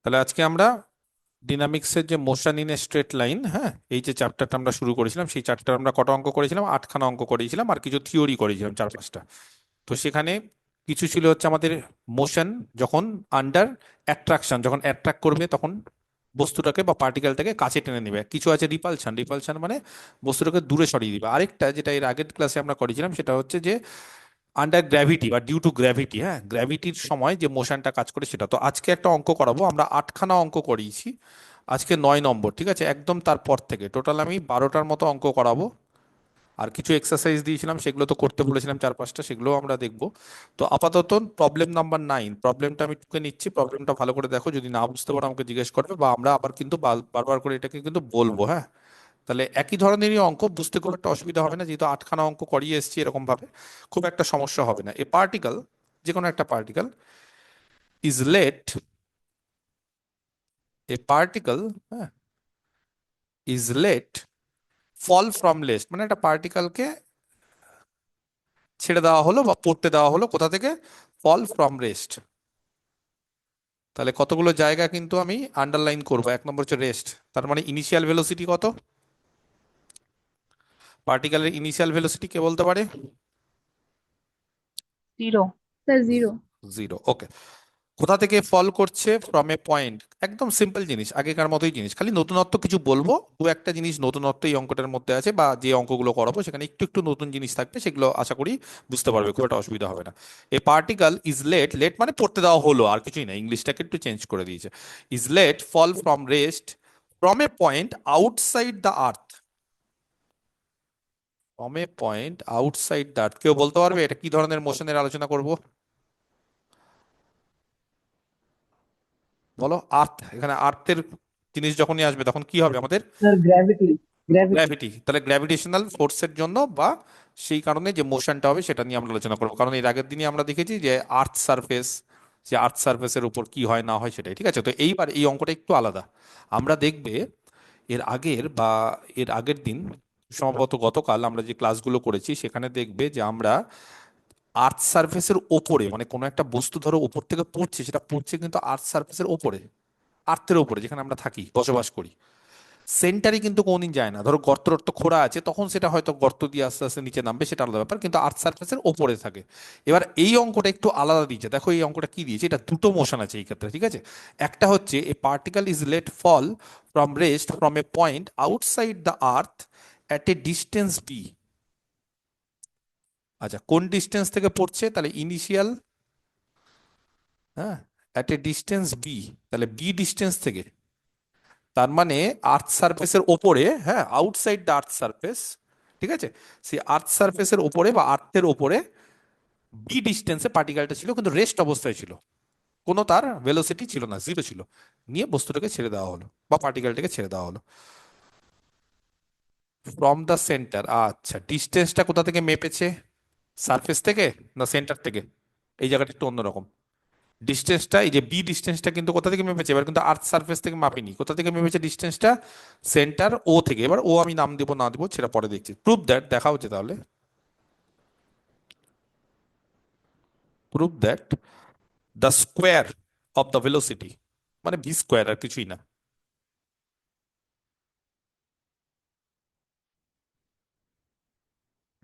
তাহলে আজকে আমরা ডিনামিক্সের যে motion in a straight line, হ্যাঁ, এই যে চ্যাপ্টারটা আমরা শুরু করেছিলাম, সেই চ্যাপ্টার আমরা কটা অঙ্ক করেছিলাম? 8খানা অঙ্ক করেছিলাম, আর কিছু থিওরি করেছিলাম 4-5টা। তো সেখানে কিছু ছিল হচ্ছে আমাদের মোশন যখন আন্ডার অ্যাট্রাকশন, যখন অ্যাট্রাক্ট করবে তখন বস্তুটাকে বা পার্টিকেলটাকে কাছে টেনে নেবে। কিছু আছে রিপালশন, রিপালশন মানে বস্তুটাকে দূরে সরিয়ে দিবে। আরেকটা যেটা এর আগের ক্লাসে আমরা করেছিলাম সেটা হচ্ছে যে আন্ডার গ্র্যাভিটি বা ডিউ টু গ্র্যাভিটি, হ্যাঁ, গ্র্যাভিটির সময় যে মোশনটা কাজ করে সেটা। তো আজকে একটা অঙ্ক করাবো, আমরা 8খানা অঙ্ক করিয়েছি, আজকে 9 নম্বর, ঠিক আছে? একদম তারপর থেকে টোটাল আমি 12টার মতো অঙ্ক করাবো। আর কিছু এক্সারসাইজ দিয়েছিলাম, সেগুলো তো করতে বলেছিলাম 4-5টা, সেগুলো আমরা দেখবো। তো আপাতত প্রবলেম নাম্বার 9, প্রবলেমটা আমি টুকে নিচ্ছি, প্রবলেমটা ভালো করে দেখো, যদি না বুঝতে পারো আমাকে জিজ্ঞেস করবে, বা আমরা আবার কিন্তু বারবার করে এটাকে কিন্তু বলবো, হ্যাঁ। তাহলে একই ধরনেরই অঙ্ক, বুঝতে খুব একটা অসুবিধা হবে না, যেহেতু 8খানা অঙ্ক করিয়ে এসেছি এরকম ভাবে, খুব একটা সমস্যা হবে না। এ পার্টিকেল, যে কোনো একটা particle is let, a particle, হ্যাঁ, is let fall from rest, মানে একটা পার্টিকেলকে ছেড়ে দেওয়া হলো বা পড়তে দেওয়া হলো কোথা থেকে? Fall from rest. তাহলে কতগুলো জায়গা কিন্তু আমি আন্ডারলাইন করবো। 1 নম্বর হচ্ছে রেস্ট, তার মানে ইনিশিয়াল ভেলোসিটি কত? পার্টিকেলের ইনিশিয়াল ভেলোসিটি কে বলতে পারে? জিরো। Sir zero. 0, ওকে। কোথা থেকে ফল করছে? From a point. একদম সিম্পল জিনিস, আগেকার মতোই জিনিস, খালি নতুনত্ব কিছু বলবো, দু একটা জিনিস নতুনত্ব এই অঙ্কটার মধ্যে আছে, বা যে অঙ্কগুলো করাবো সেখানে একটু একটু নতুন জিনিস থাকবে, সেগুলো আশা করি বুঝতে পারবে, খুব একটা অসুবিধা হবে না। এ পার্টিকেল ইজ লেট, লেট মানে পড়তে দেওয়া হলো, আর কিছুই না, ইংলিশটাকে একটু চেঞ্জ করে দিয়েছে। Is let fall from rest from a point outside the earth, from a point outside the earth. কেউ বলতে পারবে এটা কি ধরনের মোশনের আলোচনা করব? বলো। আর্থ, এখানে আর্থের জিনিস যখনই আসবে তখন কি হবে আমাদের? Sir gravity. গ্র্যাভিটি। গ্র্যাভিটি। তাহলে গ্র্যাভিটেশনাল ফোর্সের জন্য বা সেই কারণে যে মোশনটা হবে সেটা নিয়ে আমরা আলোচনা করবো, কারণ এর আগের দিনই আমরা দেখেছি যে আর্থ সারফেস, যে আর্থ সারফেসের উপর কি হয় না হয় সেটাই, ঠিক আছে? তো এইবার এই অঙ্কটা একটু আলাদা। আমরা দেখবে এর আগের বা এর আগের দিন, সম্ভবত গতকাল আমরা যে ক্লাসগুলো করেছি সেখানে দেখবে যে আমরা আর্থ সারফেসের ওপরে, মানে কোনো একটা বস্তু ধরো উপর থেকে পড়ছে, সেটা পড়ছে কিন্তু আর্থ সারফেসের ওপরে, আর্থের ওপরে যেখানে আমরা থাকি, বসবাস করি, সেন্টারে কিন্তু কোনদিন যায় না। ধরো গর্ত টর্ত খোঁড়া আছে, তখন সেটা হয়তো গর্ত দিয়ে আস্তে আস্তে নিচে নামবে, সেটা আলাদা ব্যাপার, কিন্তু আর্থ সারফেসের ওপরে থাকে। এবার এই অঙ্কটা একটু আলাদা দিয়েছে, দেখো এই অঙ্কটা কি দিয়েছে, এটা দুটো মোশন আছে এই ক্ষেত্রে, ঠিক আছে? একটা হচ্ছে a particle is let fall from rest from a point outside the earth at a distance B. আচ্ছা, কোন ডিস্টেন্স থেকে পড়ছে? তাহলে ইনিশিয়াল, হ্যাঁ, অ্যাট এ ডিস্টেন্স বি, তাহলে বি ডিস্টেন্স থেকে, তার মানে আর্থ সারফেসের ওপরে, হ্যাঁ, আউটসাইড দ্য আর্থ সারফেস, ঠিক আছে? সেই আর্থ সারফেসের ওপরে বা আর্থের ওপরে বি ডিস্টেন্সে পার্টিকেলটা ছিল, কিন্তু রেস্ট অবস্থায় ছিল, কোনো তার ভেলোসিটি ছিল না, 0 ছিল। নিয়ে বস্তুটাকে ছেড়ে দেওয়া হলো বা পার্টিকেলটাকে ছেড়ে দেওয়া হলো ফ্রম দ্য সেন্টার। আচ্ছা, ডিস্টেন্সটা কোথা থেকে মেপেছে? সারফেস থেকে না সেন্টার থেকে? এই জায়গাটা একটু অন্যরকম। ডিস্টেন্সটা, এই যে বি ডিস্টেন্সটা কিন্তু কোথা থেকে মেপেছে? এবার কিন্তু আর্থ সারফেস থেকে মাপিনি, কোথা থেকে মেপেছে ডিস্টেন্সটা? সেন্টার ও থেকে। এবার ও আমি নাম দিব না দিব সেটা পরে দেখছি। প্রুভ দ্যাট, দেখা হচ্ছে তাহলে, prove that the square of the velocity, মানে ভি স্কোয়ার, আর কিছুই না,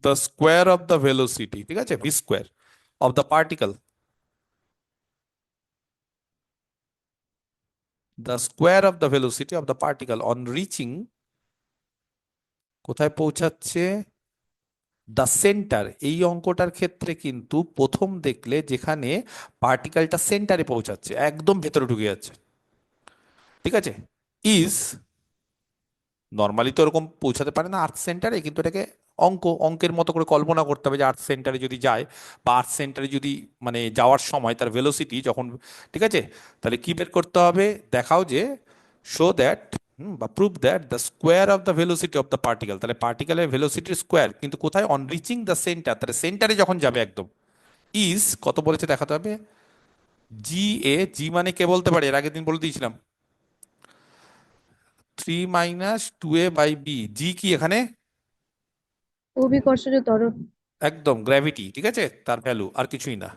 the square of the velocity, ঠিক আছে, V square of the particle, the square of the velocity of the particle on reaching, কোথায় পৌঁছাচ্ছে? The centre. এই অঙ্কটার ক্ষেত্রে কিন্তু প্রথম দেখলে যেখানে পার্টিকেলটা সেন্টারে পৌঁছাচ্ছে, একদম ভেতরে ঢুকে যাচ্ছে, ঠিক আছে, ইজ, নর্মালি তো এরকম পৌঁছাতে পারে না আর্থ সেন্টারে, কিন্তু এটাকে অঙ্কের মতো করে কল্পনা করতে হবে যে আর্থ সেন্টারে যদি যায়, বা আর্থ সেন্টারে যদি, মানে যাওয়ার সময় তার ভেলোসিটি যখন, ঠিক আছে, তাহলে কি বের করতে হবে? দেখাও যে শো দ্যাট, বা prove that the square of the velocity of the particle, তাহলে পার্টিকেলের ভেলোসিটির স্কোয়ার, কিন্তু কোথায়? অন রিচিং দ্য সেন্টার, তাহলে সেন্টারে যখন যাবে একদম, ইজ কত বলেছে দেখাতে হবে? জি এ, জি মানে কে বলতে পারে? এর আগের দিন বলে দিয়েছিলাম, 3 - 2a/b। জি কি এখানে? অভিকর্ষজ ত্বরণ। একদম গ্র্যাভিটি, ঠিক আছে, তার ভ্যালু আর কিছুই না।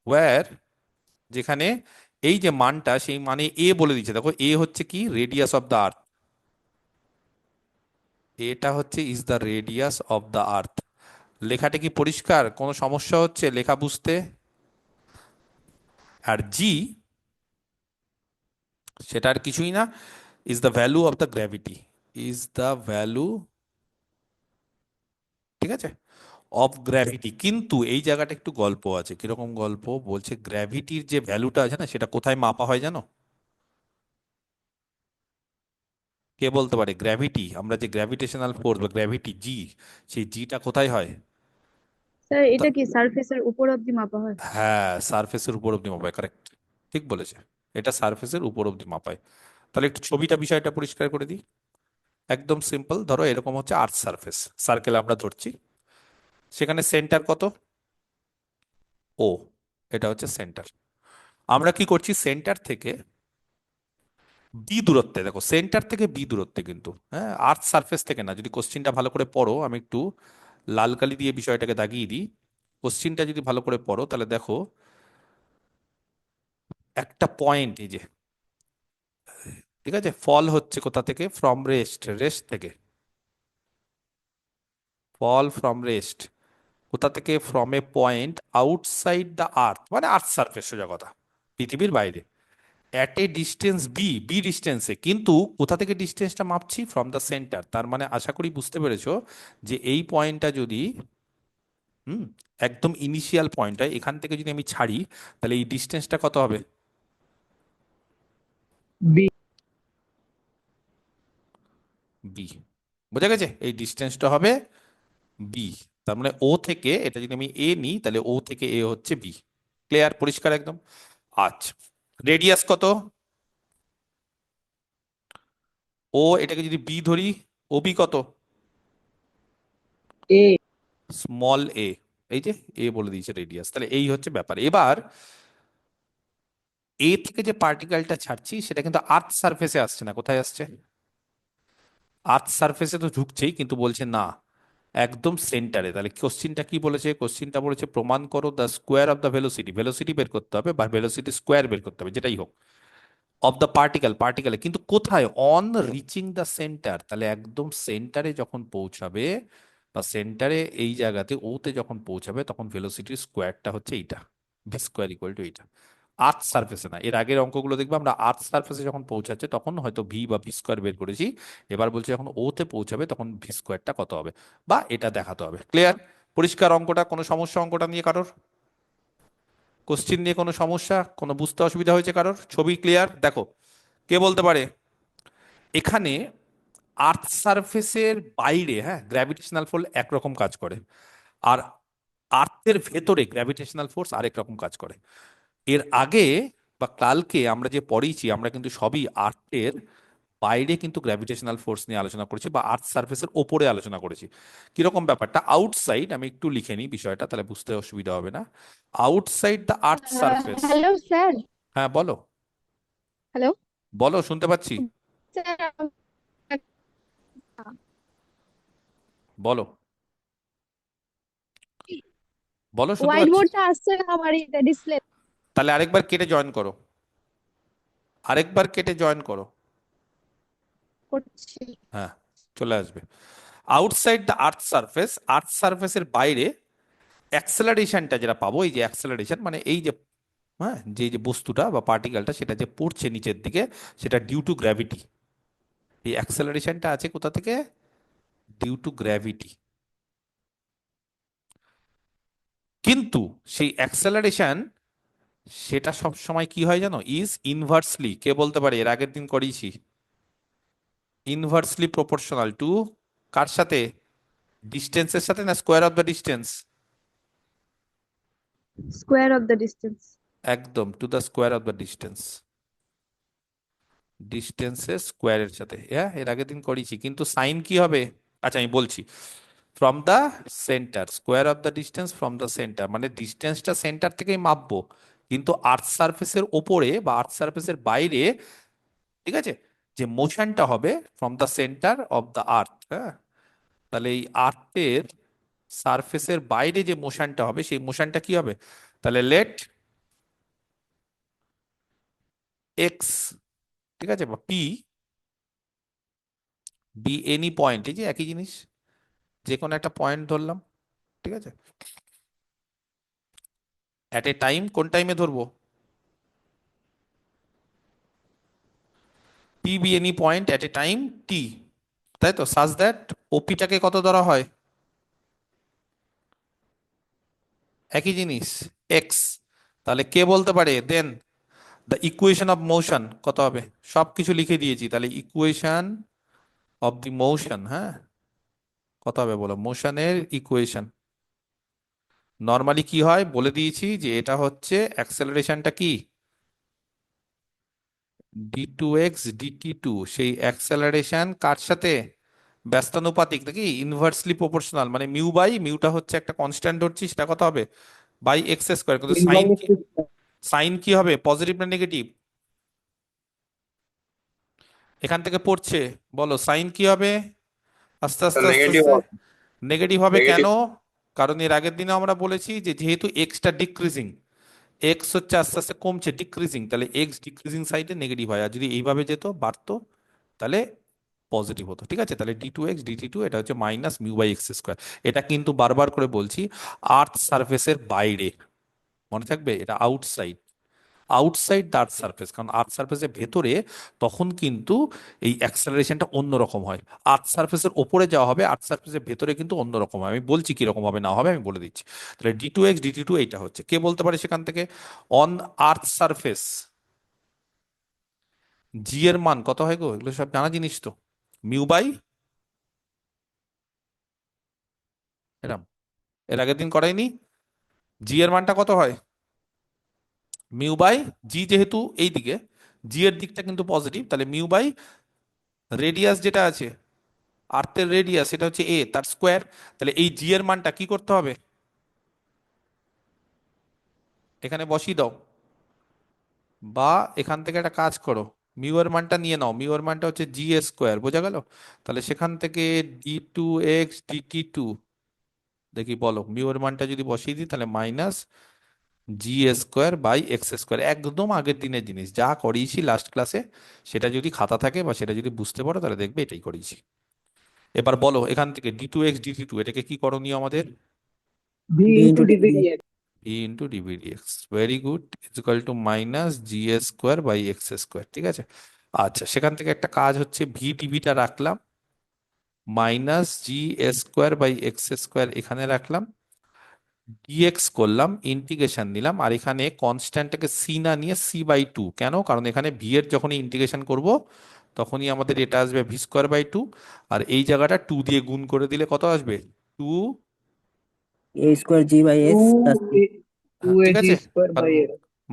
ওয়্যার, যেখানে এই যে মানটা সেই মানে এ বলে দিচ্ছে, দেখো এ হচ্ছে কি রেডিয়াস অফ দ্য আর্থ, এটা হচ্ছে is the radius of the earth. লেখাটা কি পরিষ্কার, কোনো সমস্যা হচ্ছে লেখা বুঝতে? আর জি সেটা আর কিছুই না, is the value of the gravity, is the value, ঠিক আছে, অফ গ্র্যাভিটি। কিন্তু এই জায়গাটা একটু গল্প আছে, কিরকম গল্প বলছে, গ্র্যাভিটির যে ভ্যালুটা আছে না সেটা কোথায় মাপা হয় জানো? কে বলতে পারে? গ্র্যাভিটি, আমরা যে গ্র্যাভিটেশনাল ফোর্স বা গ্র্যাভিটি জি, সেই জিটা কোথায় হয়? স্যার এটা কোথা- কি সারফেসের উপর অব্দি মাপা হয়? হ্যাঁ, সারফেসের উপর অব্দি মাপায়, কারেক্ট, ঠিক বলেছে, এটা সারফেসের উপর অব্দি মাপায়। তাহলে একটু ছবিটা বিষয়টা পরিষ্কার করে দিই। একদম সিম্পল, ধরো এরকম হচ্ছে আর্থ সারফেস, সার্কেল আমরা ধরছি, সেখানে সেন্টার কত? ও, এটা হচ্ছে সেন্টার। আমরা কি করছি, সেন্টার থেকে বি দূরত্বে, দেখো সেন্টার থেকে বি দূরত্বে কিন্তু, হ্যাঁ আর্থ সারফেস থেকে না। যদি কোশ্চিনটা ভালো করে পড়ো, আমি একটু লাল কালি দিয়ে বিষয়টাকে দাগিয়ে দিই, কোশ্চিনটা যদি ভালো করে পড়ো তাহলে দেখো একটা পয়েন্ট, এই যে, ঠিক আছে, ফল হচ্ছে কোথা থেকে, ফ্রম রেস্ট, রেস্ট থেকে, ফল ফ্রম রেস্ট কোথা থেকে, from a point outside the earth, মানে আর্থ সারফেস, সোজা কথা, পৃথিবীর বাইরে, at a distance B, B ডিস্টেন্সে, কিন্তু কোথা থেকে ডিস্টেন্সটা মাপছি, ফ্রম দ্য সেন্টার। তার মানে আশা করি বুঝতে পেরেছো যে এই পয়েন্টটা যদি, হুম, একদম ইনিশিয়াল পয়েন্ট হয়, এখান থেকে যদি আমি ছাড়ি, তাহলে এই ডিস্টেন্সটা কত হবে? B. বি। বোঝা গেছে, এই ডিস্টেন্সটা হবে বি। তার মানে ও থেকে, এটা যদি আমি এ নিই তাহলে ও থেকে এ হচ্ছে বি। ক্লিয়ার, পরিষ্কার একদম। আচ্ছা, রেডিয়াস কত? ও, এটাকে যদি বি ধরি, ও বি কত? A. স্মল এ। এই যে এ বলে দিয়েছে রেডিয়াস, তাহলে এই হচ্ছে ব্যাপার। এবার এ থেকে যে পার্টিকেলটা ছাড়ছি সেটা কিন্তু আর্থ সারফেসে আসছে না, কোথায় আসছে? আর্থ সারফেসে তো ঢুকছেই, কিন্তু বলছে না একদম সেন্টারে। তাহলে কোশ্চিনটা কি বলেছে, কোশ্চিনটা বলেছে প্রমাণ করো the square of the velocity, velocity বের করতে হবে বা ভেলোসিটি স্কোয়ার বের করতে হবে, যেটাই হোক, অফ দ্য পার্টিকেল, পার্টিকেলে, কিন্তু কোথায়, অন রিচিং দ্য সেন্টার। তাহলে একদম সেন্টারে যখন পৌঁছাবে, বা সেন্টারে এই জায়গাতে ওতে যখন পৌঁছাবে, তখন ভেলোসিটির স্কোয়ারটা হচ্ছে এইটা, ভি স্কোয়ার ইকুয়াল টু এইটা। আর্থ সার্ফেসে না, এর আগের অঙ্কগুলো দেখবে আমরা আর্থ সার্ফেসে যখন পৌঁছাচ্ছে তখন হয়তো ভি বা ভি স্কোয়ার বের করেছি, এবার বলছে যখন ওতে পৌঁছাবে তখন ভি স্কোয়ারটা কত হবে, বা এটা দেখাতে হবে। ক্লিয়ার, পরিষ্কার অঙ্কটা? কোনো সমস্যা অঙ্কটা নিয়ে কারোর? কোশ্চিন নিয়ে কোনো সমস্যা, কোনো বুঝতে অসুবিধা হয়েছে কারোর? ছবি ক্লিয়ার? দেখো, কে বলতে পারে এখানে আর্থ সারফেসের বাইরে, হ্যাঁ, গ্র্যাভিটেশনাল ফোর্স একরকম কাজ করে, আর আর্থের ভেতরে গ্র্যাভিটেশনাল ফোর্স আরেক রকম কাজ করে। এর আগে বা কালকে আমরা যে পড়েছি, আমরা কিন্তু সবই আর্থের বাইরে কিন্তু গ্র্যাভিটেশনাল ফোর্স নিয়ে আলোচনা করেছি, বা আর্থ সারফেসের ওপরে আলোচনা করেছি। কিরকম ব্যাপারটা, আউটসাইড, আমি একটু লিখে নিই বিষয়টা তাহলে বুঝতে অসুবিধা হবে না। Outside the earth surface, hello sir. হ্যাঁ বলো, হ্যালো বলো, শুনতে পাচ্ছি, স্যার। বলো, বলো, শুনতে হোয়াইট পাচ্ছি। বোর্ডটা আসছে না আমার এটা ডিসপ্লে তাহলে আরেকবার কেটে জয়েন করো, আরেকবার কেটে জয়েন করো। করছি। হ্যাঁ, চলে আসবে। আউটসাইড দ্য আর্থ সারফেস, আর্থ সারফেসের বাইরে অ্যাক্সেলারেশনটা যেটা পাবো, এই যে অ্যাক্সেলারেশন মানে এই যে, হ্যাঁ, যে যে বস্তুটা বা পার্টিকেলটা সেটা যে পড়ছে নিচের দিকে, সেটা ডিউ টু গ্র্যাভিটি। এই অ্যাক্সেলারেশনটা আছে কোথা থেকে? Due to gravity. কিন্তু সেই অ্যাক্সেলারেশন, সেটা সব সময় কি হয় জানো, ইজ ইনভার্সলি, কে বলতে পারে, এর আগের দিন করিয়েছি, ইনভার্সলি প্রপোর্শনাল টু, কার সাথে, ডিস্টেন্সের সাথে, না square of the distance? Square of the distance. একদম, to the square of the distance, ডিস্টেন্সের স্কোয়ারের সাথে, হ্যাঁ এর আগের দিন করেছি, কিন্তু সাইন কি হবে? আচ্ছা আমি বলছি, from the centre, square of the distance from the centre, মানে ডিস্টেন্সটা সেন্টার থেকেই মাপবো, কিন্তু আর্থ সারফেসের ওপরে বা আর্থ সারফেসের বাইরে, ঠিক আছে, যে মোশনটা হবে from the centre of the earth, হ্যাঁ, তাহলে এই আর্থের সারফেসের বাইরে যে মোশনটা হবে সেই মোশনটা কি হবে? তাহলে লেট এক্স, ঠিক আছে, বা পি বি এনি পয়েন্ট, এই যে একই জিনিস, যে কোনো একটা পয়েন্ট ধরলাম, ঠিক আছে, অ্যাট এ টাইম, কোন টাইমে ধরবো, P be any point at a time t, তাই তো, সাজ দ্যাট ওপিটাকে কত ধরা হয়, একই জিনিস, এক্স। তাহলে কে বলতে পারে দেন দ্য ইকুয়েশন অফ মোশন কত হবে, সবকিছু লিখে দিয়েছি, তাহলে ইকুয়েশন অফ দি মোশন, হ্যাঁ, কত হবে বলো, মোশনের ইকুয়েশন। নর্মালি কি হয় বলে দিয়েছি যে এটা হচ্ছে অ্যাক্সেলারেশনটা কি, d2x dt2, সেই অ্যাক্সেলারেশন কার সাথে, ব্যস্তানুপাতিক নাকি ইনভার্সলি প্রপোর্শনাল, মানে মিউ বাই মিউটা হচ্ছে একটা কনস্ট্যান্ট ধরছি, সেটা কত হবে, বাই এক্স স্কোয়ার, কিন্তু mu by সাইন x কি, square. সাইন কি হবে, পজিটিভ না নেগেটিভ, এখান থেকে পড়ছে, বলো সাইন কি হবে, আস্তে আস্তে আস্তে নেগেটিভ আস্তে হবে। নেগেটিভ হবে, কেন, নেগেটিভ। কারণ এর আগের দিনে আমরা বলেছি যে যেহেতু এক্সটা ডিক্রিজিং, এক্স হচ্ছে আস্তে আস্তে কমছে, ডিক্রিজিং, তাহলে এক্স ডিক্রিজিং সাইডে নেগেটিভ হয়, আর যদি এইভাবে যেত বাড়তো তাহলে পজিটিভ হতো, ঠিক আছে, তাহলে d2x dt2 এটা হচ্ছে minus mu by x square. এটা কিন্তু বারবার করে বলছি, আর্থ সারফেসের বাইরে, মনে থাকবে এটা outside, outside the earth surface, কারণ আর্থ সারফেসের ভেতরে তখন কিন্তু এই অ্যাক্সেলারেশনটা অন্যরকম হয়, আর্থ সারফেসের ওপরে যাওয়া হবে, আর্থ সারফেসের ভেতরে কিন্তু অন্যরকম হয়, আমি বলছি কিরকম হবে না হবে আমি বলে দিচ্ছি। তাহলে d2x dt2 এইটা হচ্ছে, কে বলতে পারে সেখান থেকে, অন আর্থ সারফেস জি এর মান কত হয় গো, এগুলো সব জানা জিনিস তো, মিউ বাই, এরম, এর আগের দিন করাইনি, জি এর মানটা কত হয়, মিউ বাই, জি যেহেতু এই দিকে, জি এর দিকটা কিন্তু পজিটিভ, তাহলে মিউ বাই রেডিয়াস যেটা আছে, আর্থের রেডিয়াস এটা হচ্ছে এ, তার স্কোয়ার, তাহলে এই জি এর মানটা কি করতে হবে, এখানে বসিয়ে দাও, বা এখান থেকে একটা কাজ করো, মিউ এর মানটা নিয়ে নাও, মিউ এর মানটা হচ্ছে জি স্কোয়ার, বোঝা গেল, তাহলে সেখান থেকে d2x dt2, দেখি বলো মিউ এর মানটা যদি বসিয়ে দিই তাহলে minus g square by x square, একদম আগের দিনের জিনিস যা করিয়েছি লাস্ট ক্লাসে, সেটা যদি খাতা থাকে বা সেটা যদি বুঝতে পারো তাহলে দেখবে এটাই করিয়েছি। এবার বলো এখান থেকে d2x dt2 এটাকে কি করণীয় আমাদের, b b into into dv dv। dx. e into dv dx, very good, is equal to minus g square by x square, ঠিক আছে। আচ্ছা সেখান থেকে একটা কাজ হচ্ছে, ভি ডিভিটা রাখলাম, minus g square by x square এখানে রাখলাম, ডিএক্স করলাম, ইন্টিগ্রেশন নিলাম, আর এখানে কনস্ট্যান্টটাকে সি না নিয়ে সি বাই টু, কেন, কারণ এখানে ভি এর যখনই ইন্টিগ্রেশন করব তখনই আমাদের এটা আসবে ভি স্কোয়ার বাই টু, আর এই জায়গাটা টু দিয়ে গুণ করে দিলে কত আসবে, two, a square g by x plus 2 c। a ঠিক 2ag আছে, square by কারণ a.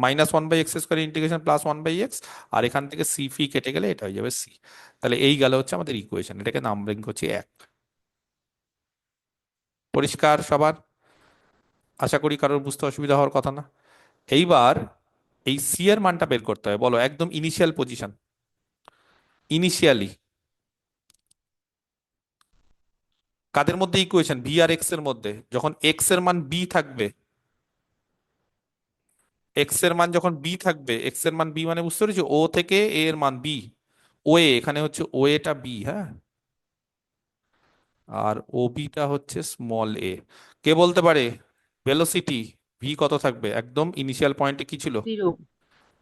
Minus one by x square integration plus one by x, আর এখান থেকে সি ফি কেটে গেলে এটা হয়ে যাবে সি, তাহলে এই গেল হচ্ছে আমাদের ইকুয়েশন, এটাকে নাম্বারিং করছি এক, পরিষ্কার সবার, আশা করি কারোর বুঝতে অসুবিধা হওয়ার কথা না। এইবার এই সি এর মানটা বের করতে হবে, বলো একদম ইনিশিয়াল পজিশন, ইনিশিয়ালি কাদের মধ্যে ইকুয়েশন, ভি আর এক্স এর মধ্যে, যখন এক্স এর মান বি থাকবে, এক্স এর মান যখন বি থাকবে, এক্স এর মান বি মানে বুঝতে পেরেছো, ও থেকে এ এর মান বি, ও এ এখানে হচ্ছে ও এটা বি, হ্যাঁ, আর ও বিটা হচ্ছে স্মল এ, কে বলতে পারে ভেলোসিটি ভি কত থাকবে, একদম ইনিশিয়াল পয়েন্টে কি ছিল, 0.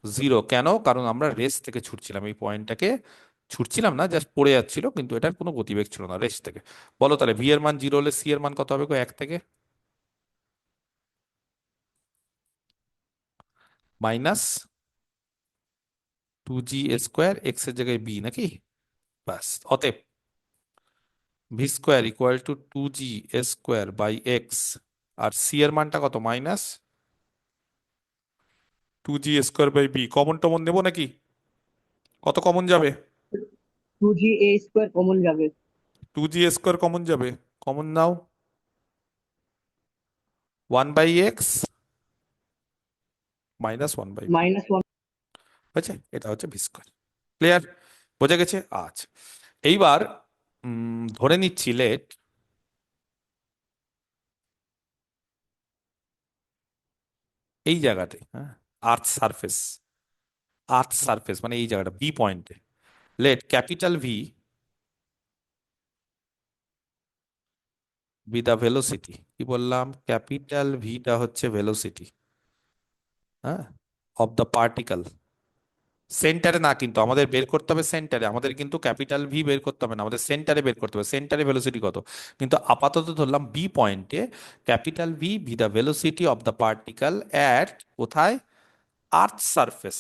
জিরো, কেন, কারণ আমরা রেস থেকে ছুটছিলাম, এই পয়েন্টটাকে ছুটছিলাম না, জাস্ট পড়ে যাচ্ছিল, কিন্তু এটার কোনো গতিবেগ ছিল না, রেস থেকে। বলো তাহলে ভি এর মান জিরো হলে সি এর মান কত হবে গো, এক থেকে, minus two g square x এর জায়গায় বি নাকি, ব্যাস, অতএব v square equal to two g square by x, আর সি এর মানটা কত, minus two g square by B, common টমন নেবো নাকি, কত কমন যাবে, 2g a square common যাবে. টু জি স্কোয়ার কমন যাবে, কমন নাও, one by x minus one by b, minus 1. হয়েছে, এটা হচ্ছে ভি স্কোয়ার, ক্লিয়ার, বোঝা গেছে। আচ্ছা এইবার ধরে নিচ্ছি লেট এই জায়গাতে, হ্যাঁ, আর্থ সারফেস, আর্থ সারফেস মানে এই জায়গাটা বি পয়েন্টে, late capital v b the velocity, কি বললাম, ক্যাপিটাল ভিটা হচ্ছে ভেলোসিটি, হ্যাঁ, অফ দ্য পার্টিকেল। সেন্টারে না, কিন্তু আমাদের বের করতে হবে সেন্টারে, আমাদের কিন্তু ক্যাপিটাল ভি বের করতে হবে না, আমাদের সেন্টারে বের করতে হবে, সেন্টারে ভেলোসিটি কত। কিন্তু আপাতত ধরলাম বি পয়েন্টে capital v b the velocity of the particle at কোথায়, আর্থ সারফেস।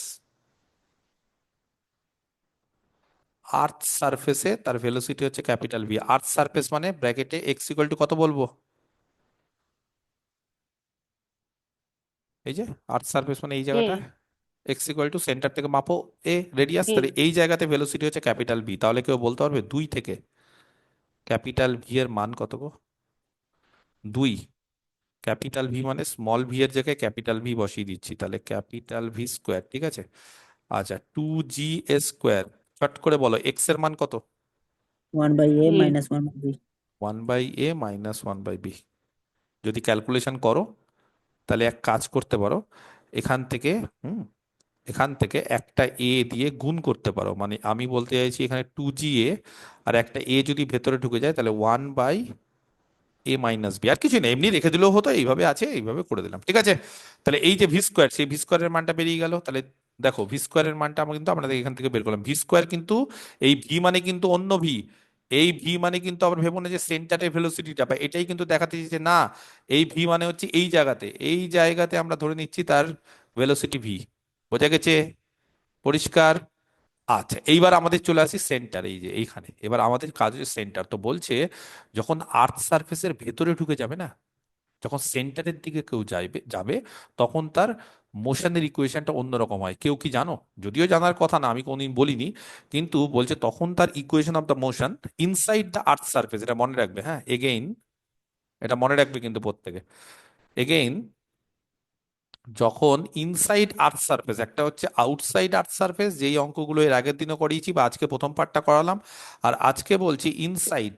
আর্থ সারফেসে তার ভেলোসিটি হচ্ছে ক্যাপিটাল ভি। আর্থ সারফেস মানে ব্র্যাকেটে এক্স ইকুয়াল টু কত বলবো, এই যে আর্থ সারফেস মানে এই জায়গাটা, A x equal two centre থেকে মাপো এ রেডিয়াস, A তাহলে এই জায়গাতে ভেলোসিটি হচ্ছে ক্যাপিটাল ভি। তাহলে কেউ বলতে পারবে 2 থেকে ক্যাপিটাল ভি এর মান কত গো, 2। ক্যাপিটাল ভি মানে স্মল ভি এর জায়গায় ক্যাপিটাল ভি বসিয়ে দিচ্ছি, তাহলে ক্যাপিটাল ভি স্কোয়ার, ঠিক আছে। আচ্ছা, 2g² চট করে বলো এক্স এর মান কত, 1/a A minus 1/b. 1/a minus 1/b। যদি ক্যালকুলেশন করো তাহলে এক কাজ করতে পারো, এখান থেকে হুম এখান থেকে একটা এ দিয়ে গুণ করতে পারো, মানে আমি বলতে চাইছি এখানে 2ga আর একটা এ যদি ভেতরে ঢুকে যায় তাহলে 1/a - b, আর কিছু না, এমনি রেখে দিলেও হতো, এইভাবে আছে এইভাবে করে দিলাম, ঠিক আছে। তাহলে এই যে ভি স্কোয়ার, সেই ভি স্কোয়ারের মানটা বেরিয়ে গেল। তাহলে দেখো ভি স্কোয়ারের মানটা আমরা কিন্তু আপনাদের এখান থেকে বের করলাম, ভি স্কোয়ার কিন্তু এই ভি মানে কিন্তু অন্য ভি, এই ভি মানে কিন্তু আবার ভেবো না যে সেন্টারের ভেলোসিটিটা, বা এটাই কিন্তু দেখাতে চাইছে না, এই ভি মানে হচ্ছে এই জায়গাতে, এই জায়গাতে আমরা ধরে নিচ্ছি তার ভেলোসিটি ভি। বোঝা গেছে, পরিষ্কার। আচ্ছা, এইবার আমাদের চলে আসি সেন্টার, এই যে এইখানে এবার আমাদের কাজ হচ্ছে সেন্টার। তো বলছে যখন আর্থ সারফেসের ভেতরে ঢুকে যাবে না, যখন সেন্টারের দিকে কেউ যাইবে যাবে, তখন তার মোশনের ইকুয়েশনটা অন্যরকম হয়। কেউ কি জানো, যদিও জানার কথা না, আমি কোনদিন বলিনি, কিন্তু বলছে তখন তার equation of the motion inside the earth surface, এটা মনে রাখবে, হ্যাঁ, এগেইন এটা মনে রাখবে কিন্তু প্রত্যেকে। এগেইন, যখন ইনসাইড আর্থ সারফেস, একটা হচ্ছে আউটসাইড আর্থ সারফেস, যেই অঙ্কগুলো এর আগের দিনও করিয়েছি বা আজকে প্রথম পার্টটা করালাম, আর আজকে বলছি ইনসাইড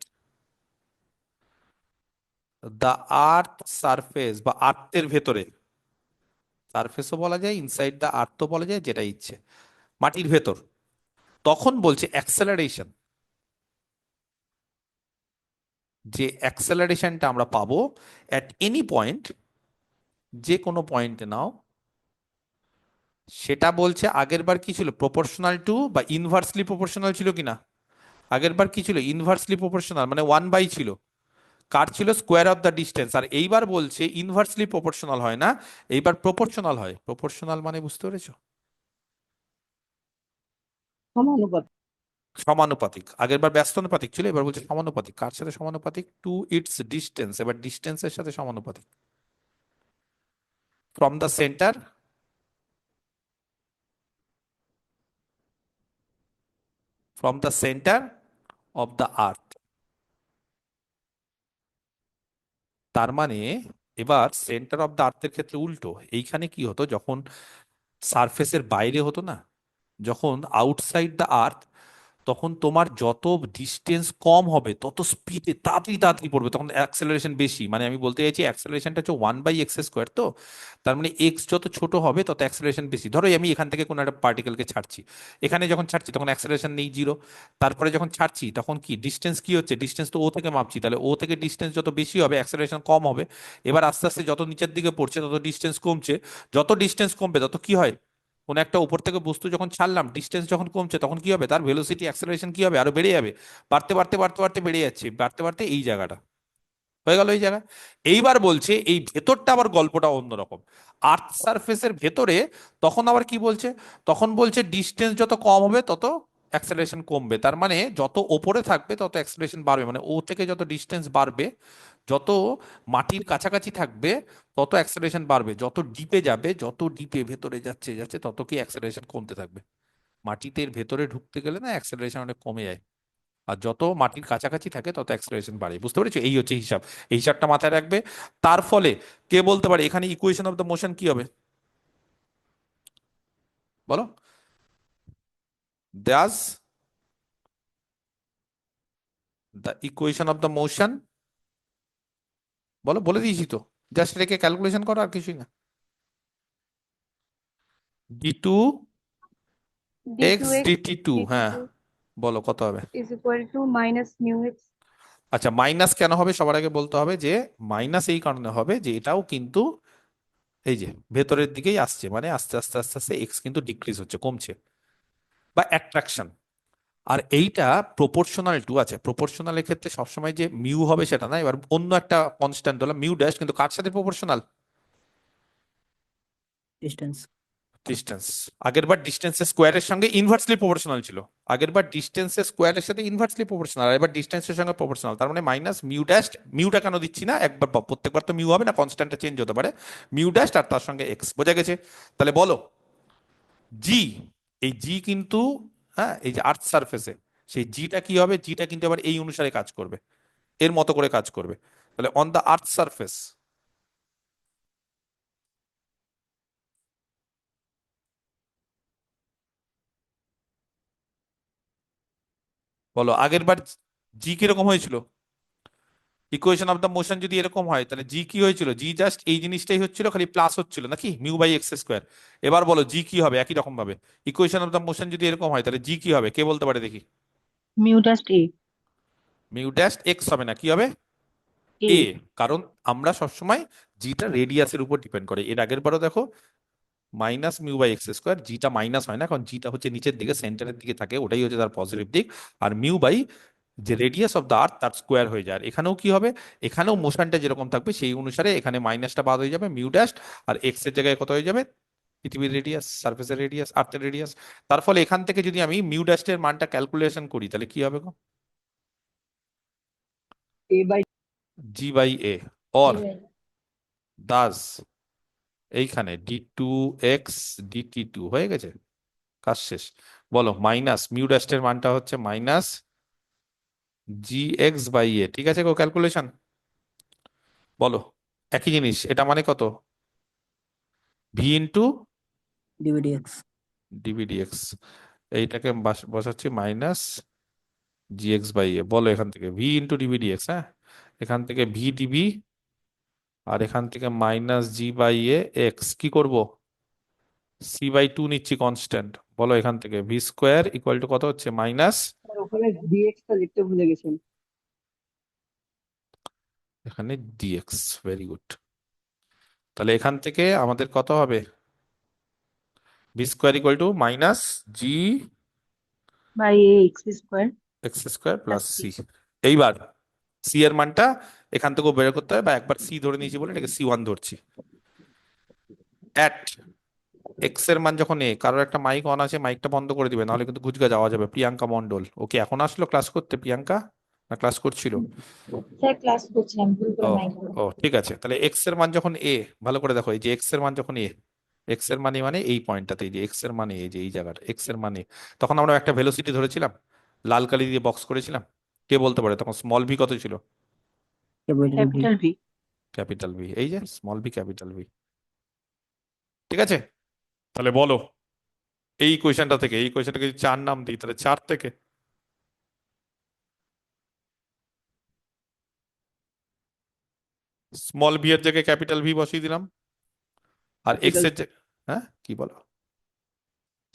দ্য আর্থ সারফেস বা আর্থের ভেতরে, সারফেসও বলা যায় ইনসাইড দ্য আর্থও বলা যায়, যেটা ইচ্ছে, মাটির ভেতর। তখন বলছে অ্যাক্সেলারেশন, যে অ্যাক্সেলারেশনটা আমরা পাবো অ্যাট এনি পয়েন্ট, যে কোনো পয়েন্টে নাও, সেটা বলছে আগের বার কি ছিল, প্রপোর্শনাল টু বা ইনভার্সলি প্রপোর্শনাল ছিল কিনা, আগের বার কি ছিল, ইনভার্সলি প্রপোর্শনাল মানে 1/, ছিল কার, ছিল স্কোয়ার অফ দ্য ডিস্টেন্স। আর এইবার বলছে ইনভার্সলি প্রপোর্শনাল হয় না, এইবার প্রপোর্শনাল হয়। প্রপোর্শনাল মানে বুঝতে পেরেছো, সমানুপাতিক। সমানুপাতিক। আগের বার ব্যস্তানুপাতিক ছিল, এবার বলছে সমানুপাতিক। কার সাথে সমানুপাতিক, টু ইটস ডিস্টেন্স, এবার ডিস্টেন্সের সাথে সমানুপাতিক। From the centre, from the centre of the earth. তার মানে এবার সেন্টার অফ দ্য আর্থের ক্ষেত্রে উল্টো, এইখানে কি হতো, যখন সারফেসের বাইরে হতো না, যখন আউটসাইড দ্য আর্থ, তখন তোমার যত ডিস্টেন্স কম হবে তত স্পিডে তাড়াতাড়ি তাড়াতাড়ি পড়বে, তখন অ্যাক্সেলারেশন বেশি। মানে আমি বলতে চাইছি অ্যাক্সেলারেশনটা হচ্ছে 1/x², তো তার মানে এক্স যত ছোট হবে তত অ্যাক্সেলারেশন বেশি। ধরো আমি এখান থেকে কোনো একটা পার্টিকেলকে ছাড়ছি, এখানে যখন ছাড়ছি তখন অ্যাক্সেলারেশন নেই, 0। তারপরে যখন ছাড়ছি তখন কি ডিস্টেন্স কি হচ্ছে, ডিস্টেন্স তো ও থেকে মাপছি, তাহলে ও থেকে ডিস্টেন্স যত বেশি হবে অ্যাক্সেলারেশন কম হবে। এবার আস্তে আস্তে যত নিচের দিকে পড়ছে তত ডিস্টেন্স কমছে, যত ডিস্টেন্স কমবে তত কি হয়, কোন একটা উপর থেকে বস্তু যখন ছাড়লাম ডিস্টেন্স যখন কমছে তখন কি হবে, তার ভেলোসিটি অ্যাক্সেলারেশন কি হবে, আরো বেড়ে যাবে, বাড়তে বাড়তে বাড়তে বাড়তে বেড়ে যাচ্ছে, বাড়তে বাড়তে এই জায়গাটা হয়ে গেল এই জায়গা। এইবার বলছে এই ভেতরটা আবার গল্পটা অন্যরকম, আর্থ সারফেসের ভেতরে তখন আবার কি বলছে, তখন বলছে ডিস্টেন্স যত কম হবে তত অ্যাক্সেলারেশন কমবে। তার মানে যত ওপরে থাকবে তত অ্যাক্সেলারেশন বাড়বে, মানে ও থেকে যত ডিস্টেন্স বাড়বে, যত মাটির কাছাকাছি থাকবে তত অ্যাক্সেলারেশন বাড়বে, যত ডিপে যাবে, যত ডিপে ভেতরে যাচ্ছে যাচ্ছে তত কি অ্যাক্সেলারেশন কমতে থাকবে। মাটিতে এর ভেতরে ঢুকতে গেলে না অ্যাক্সেলারেশন অনেক কমে যায়, আর যত মাটির কাছাকাছি থাকে তত অ্যাক্সেলারেশন বাড়ে। বুঝতে পেরেছো, এই হচ্ছে হিসাব, এই হিসাবটা মাথায় রাখবে। তার ফলে কে বলতে পারে এখানে ইকুয়েশন অফ দ্য মোশন কি হবে, বলো, Das the equation of the motion, বলো, বলে দিয়েছি তো, জাস্ট রেখে ক্যালকুলেশন করো আর কিছুই না, d2 x d2x DT two, হ্যাঁ dt2 বলো কত হবে? is equal to minus mu x. আচ্ছা, মাইনাস কেন হবে সবার আগে বলতে হবে যে মাইনাস এই কারণে হবে যে এটাও কিন্তু এই যে ভেতরের দিকেই আসছে, মানে আস্তে আস্তে আস্তে আস্তে এক্স কিন্তু ডিক্রিজ হচ্ছে, কমছে, বা অ্যাট্রাকশন। আর এইটা প্রপোর্শনাল টু আছে, প্রপোর্শনালের ক্ষেত্রে সবসময় যে মিউ হবে সেটা না, এবার অন্য একটা কনস্ট্যান্ট হলো মিউ ড্যাশ, কিন্তু কার সাথে প্রপোর্শনাল? distance. ডিস্টেন্স। আগের বার ডিস্টেন্সের স্কোয়ারের সঙ্গে ইনভার্সলি প্রপোর্শনাল ছিল, আগের বার ডিস্টেন্সের স্কোয়ারের সাথে ইনভার্সলি প্রপোর্শনাল, আর এবার ডিস্টেন্সের সঙ্গে প্রপোর্শনাল, তার মানে মাইনাস মিউ ড্যাশ। মিউটা কেন দিচ্ছি না, একবার প্রত্যেকবার তো মিউ হবে না, কনস্ট্যান্টটা চেঞ্জ হতে পারে। মিউ ড্যাশ আর তার সঙ্গে এক্স, বোঝা গেছে? তাহলে বলো জি, এই জি কিন্তু, হ্যাঁ এই যে আর্থ সারফেসে সেই জিটা কি হবে, জিটা কিন্তু আবার এই অনুসারে কাজ করবে, এর মতো করে কাজ করবে। তাহলে অন দা আর্থ সারফেস, বলো আগের বার জি কিরকম হয়েছিল? ইকুয়েশন অফ দ্য মোশন যদি এরকম হয় তাহলে জি কি হয়েছিল? জি জাস্ট এই জিনিসটাই হচ্ছিল, খালি প্লাস হচ্ছিল নাকি, মিউ বাই এক্স স্কোয়ার। এবার বলো জি কি হবে একই রকম ভাবে? ইকুয়েশন অফ দ্য মোশন যদি এরকম হয় তাহলে জি কি হবে, কে বলতে পারে দেখি? mu dash a mu dash x হবে না, কি হবে? a এ। কারণ আমরা সবসময় জিটা রেডিয়াসের উপর ডিপেন্ড করে, এর আগের বারও দেখো minus mu by x square, জিটা মাইনাস হয় না কারণ জিটা হচ্ছে নিচের দিকে সেন্টারের দিকে থাকে, ওটাই হচ্ছে তার পজিটিভ দিক। আর মিউ বাই যে রেডিয়াস অফ দ্য আর্থ তার স্কোয়ার হয়ে যায়। আর এখানেও কি হবে, এখানেও মোশনটা যেরকম থাকবে সেই অনুসারে এখানে মাইনাসটা বাদ হয়ে যাবে, মিউ ড্যাশ, আর এক্স এর জায়গায় কত হয়ে যাবে? পৃথিবীর রেডিয়াস, সার্ফেসের রেডিয়াস, আর্থের রেডিয়াস। তার ফলে এখান থেকে যদি আমি মিউ ড্যাশের মানটা ক্যালকুলেশন করি তাহলে কি হবে গো? a by g by a, or thus এইখানে d two x DT two হয়ে গেছে, কাজ শেষ। বলো মাইনাস মিউ ড্যাশের মানটা হচ্ছে মাইনাস জি এক্স বাই এ, ঠিক আছে গো ক্যালকুলেশন। বলো একই জিনিস, এটা মানে কত? V into dvdx. ডিভিডিএক্স, এইটাকে বসাচ্ছি মাইনাস জি এক্স বাই এ। বলো এখান থেকে ভি ইন্টু ডিভিডিএক্স, হ্যাঁ এখান থেকে ভি ডিবি, আর এখান থেকে minus g by a x, কি করব? সি বাই টু নিচ্ছি কনস্ট্যান্ট। বলো এখান থেকে ভি স্কোয়ার ইকুয়াল টু কত হচ্ছে, মাইনাস, আর ওখানে dx টা লিখতে ভুলে গেছেন। এখানে ডিএক্স, ভেরি গুড। তাহলে এখান থেকে আমাদের কত হবে, v square equal to minus g by a x square x square plus plus c c. এইবার সি এর মানটা এখান থেকেও বের করতে হবে, বা একবার সি ধরে নিয়েছি বলে এটাকে সি ওয়ান ধরছি। অ্যাট এক্স এর মান যখন এ, কারোর একটা মাইক অন আছে, মাইকটা বন্ধ করে দিবে নাহলে কিন্তু গুজগা যাওয়া যাবে। প্রিয়াঙ্কা মন্ডল, ওকে এখন আসলো ক্লাস করতে প্রিয়াঙ্কা, না ক্লাস করছিল? স্যার ক্লাস করছিলাম ভুল ও, করে মাইক ও ঠিক আছে। তাহলে এক্স এর মান যখন এ, ভালো করে দেখো এই যে এক্স এর মান যখন এ, এক্স এর মানে এই পয়েন্টটাতে, এই যে এক্স এর মানে এই যে এই জায়গাটা এক্স এর মানে, তখন আমরা একটা ভেলোসিটি ধরেছিলাম, লাল কালি দিয়ে বক্স করেছিলাম, কে বলতে পারে তখন স্মল ভি কত ছিল? Capital V. capital V capital V, এই যে স্মল ভি ক্যাপিটাল ভি, ঠিক আছে? তাহলে বলো এই কোয়েশ্চেনটা থেকে, এই কোয়েশ্চেনটাকে যদি চার নাম দিই তাহলে চার থেকে স্মল ভি এর জায়গায় ক্যাপিটাল ভি বসিয়ে দিলাম, আর এক্স capital এর হ্যাঁ কি বলো,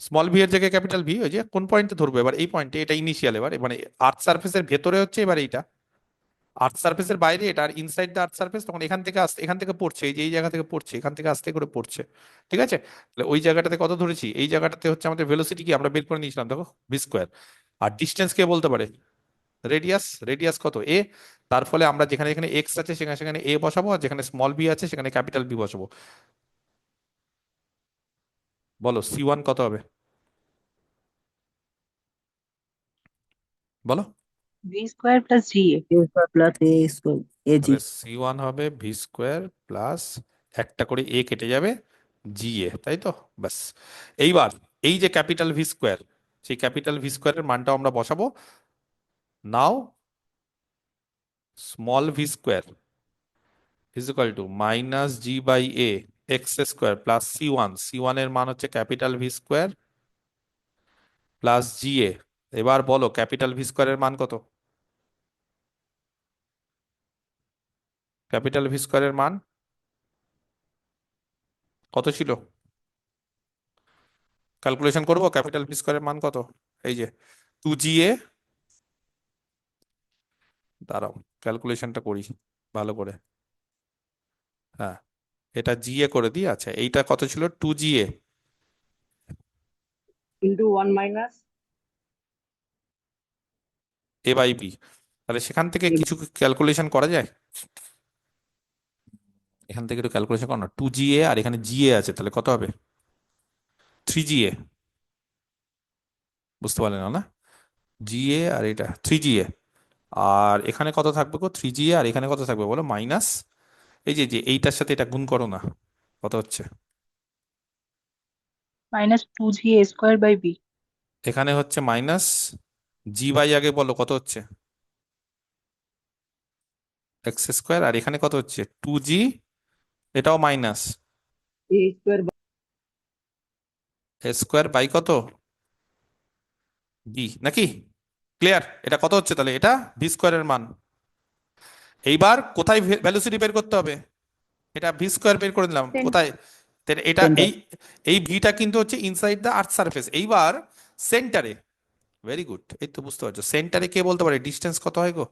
স্মল ভি এর জায়গায় ক্যাপিটাল ভি, ওই যে কোন পয়েন্টে ধরবো এবার, এই পয়েন্টে, এটা ইনিশিয়াল, এবার মানে আর্থ সার্ফেসের ভেতরে হচ্ছে এবার এইটা, আর্থ সার্ফেসের বাইরে এটা, আর ইনসাইড দ্য আর্থ সার্ফেস তখন এখান থেকে আসতে, এখান থেকে পড়ছে, এই যে এই জায়গা থেকে পড়ছে, এখান থেকে আস্তে করে পড়ছে, ঠিক আছে? তাহলে ওই জায়গাটাতে কত ধরেছি, এই জায়গাটাতে হচ্ছে আমাদের ভেলোসিটি কি আমরা বের করে নিয়েছিলাম দেখো, ভি স্কোয়ার। আর ডিস্টেন্স কে বলতে পারে? রেডিয়াস, রেডিয়াস কত এ। তার ফলে আমরা যেখানে যেখানে এক্স আছে সেখানে সেখানে এ বসাবো, আর যেখানে স্মল বি আছে সেখানে ক্যাপিটাল বি বসাবো। বলো সি ওয়ান কত হবে, বলো। v square plus ga A square plus A square AG. তাহলে সি ওয়ান হবে ভি স্কোয়ার প্লাস একটা করে এ কেটে যাবে, জি এ, তাই তো, ব্যাস। এইবার এই যে ক্যাপিটাল ভি স্কোয়ার, সেই ক্যাপিটাল ভি স্কোয়ারের মানটাও আমরা বসাবো। Now small v square is equal to minus g by a x square plus C one, C one এর মান হচ্ছে capital V square plus g a. এবার বলো ক্যাপিটাল ভি স্কোয়ারের মান কত? ক্যাপিটাল ভি স্কোয়ারের মান কত ছিল? ক্যালকুলেশন করবো ক্যাপিটাল ভি স্কোয়ারের মান কত? এই যে 2GA, দাঁড়াও ক্যালকুলেশনটা করি ভালো করে। হ্যাঁ, এটা জিএ করে দিই। আচ্ছা, এইটা কত ছিল? 2GA into 1 minus A/B। তাহলে সেখান থেকে a কিছু ক্যালকুলেশন করা যায়? এখান থেকে একটু ক্যালকুলেশন করো না। 2GA আর এখানে জিএ আছে, তাহলে কত হবে? 3GA। বুঝতে পারলে না? না, জিএ আর এটা 3GA, আর এখানে কত থাকবে গো? 3GA, আর এখানে কত থাকবে বলো? মাইনাস, এই যে যে এইটার সাথে এটা গুণ করো না, কত হচ্ছে? minus 2GA square by B এখানে হচ্ছে মাইনাস জি বাই, আগে বলো কত হচ্ছে? এক্স স্কোয়ার, আর এখানে কত হচ্ছে? 2G, এটাও minus a square by a square by কত? বি, নাকি? ক্লিয়ার? এটা কত হচ্ছে তাহলে? এটা ভি স্কোয়ারের মান। এইবার কোথায় ভ্যালুসিটি বের করতে হবে? এটা ভি স্কোয়ার বের করে দিলাম, Center. কোথায়? তাহলে এটা Center. এই ভিটা কিন্তু হচ্ছে ইনসাইড দ্য আর্থ সারফেস। এইবার সেন্টারে, ভেরি গুড, এই তো বুঝতে পারছো। সেন্টারে কে বলতে পারে ডিস্টেন্স কত হয় গো?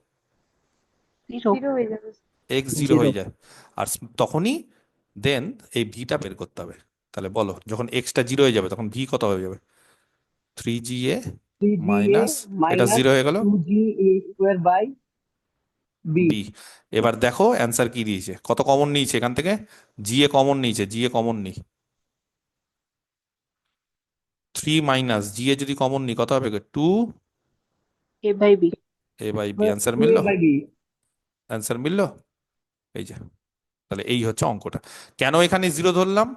0 Zero হয়ে যাবে। x0 Zero. হয়ে যায়। আর তখনই দেন এই ভিটা বের করতে হবে। তাহলে বলো, যখন এক্সটা 0 হয়ে যাবে তখন ভি কত হয়ে যাবে? 3GA 3GA মাইনাস, এটা minus 0 হয়ে গেল, 2GA square by B B. এবার দেখো অ্যান্সার কি দিয়েছে, কত কমন নিয়েছে এখান থেকে? জিএ কমন নিয়েছে, জিএ কমন নিই। 3 মাইনাস জিএ যদি কমন নিই কত হবে? 2 A by B A/B। Answer 2A মিললো? by B অ্যান্সার মিললো? এই যে, তাহলে এই হচ্ছে অঙ্কটা। কেন এখানে 0 ধরলাম?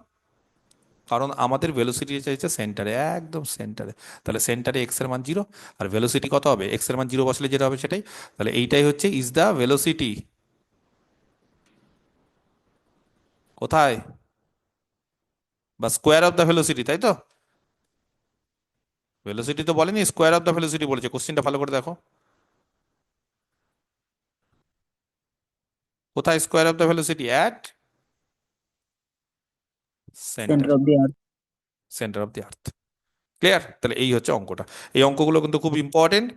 কারণ আমাদের ভেলোসিটি চাইছে সেন্টারে, একদম সেন্টারে। তাহলে সেন্টারে এক্স এর মান 0, আর ভেলোসিটি কত হবে? এক্স এর মান 0 বসলে যেটা হবে সেটাই। তাহলে এইটাই হচ্ছে ইজ দা ভেলোসিটি। কোথায়? বা স্কোয়ার অফ দ্য ভেলোসিটি, তাই তো? ভেলোসিটি তো বলেনি, স্কোয়ার অফ দ্য ভেলোসিটি বলেছে। কোশ্চেনটা ভালো করে দেখো, কোথায় square of the velocity? At centre, Center of the earth. Centre of the earth. Clear? তাহলে এই হচ্ছে অঙ্কটা। এই অঙ্কগুলো কিন্তু খুব ইম্পর্টেন্ট।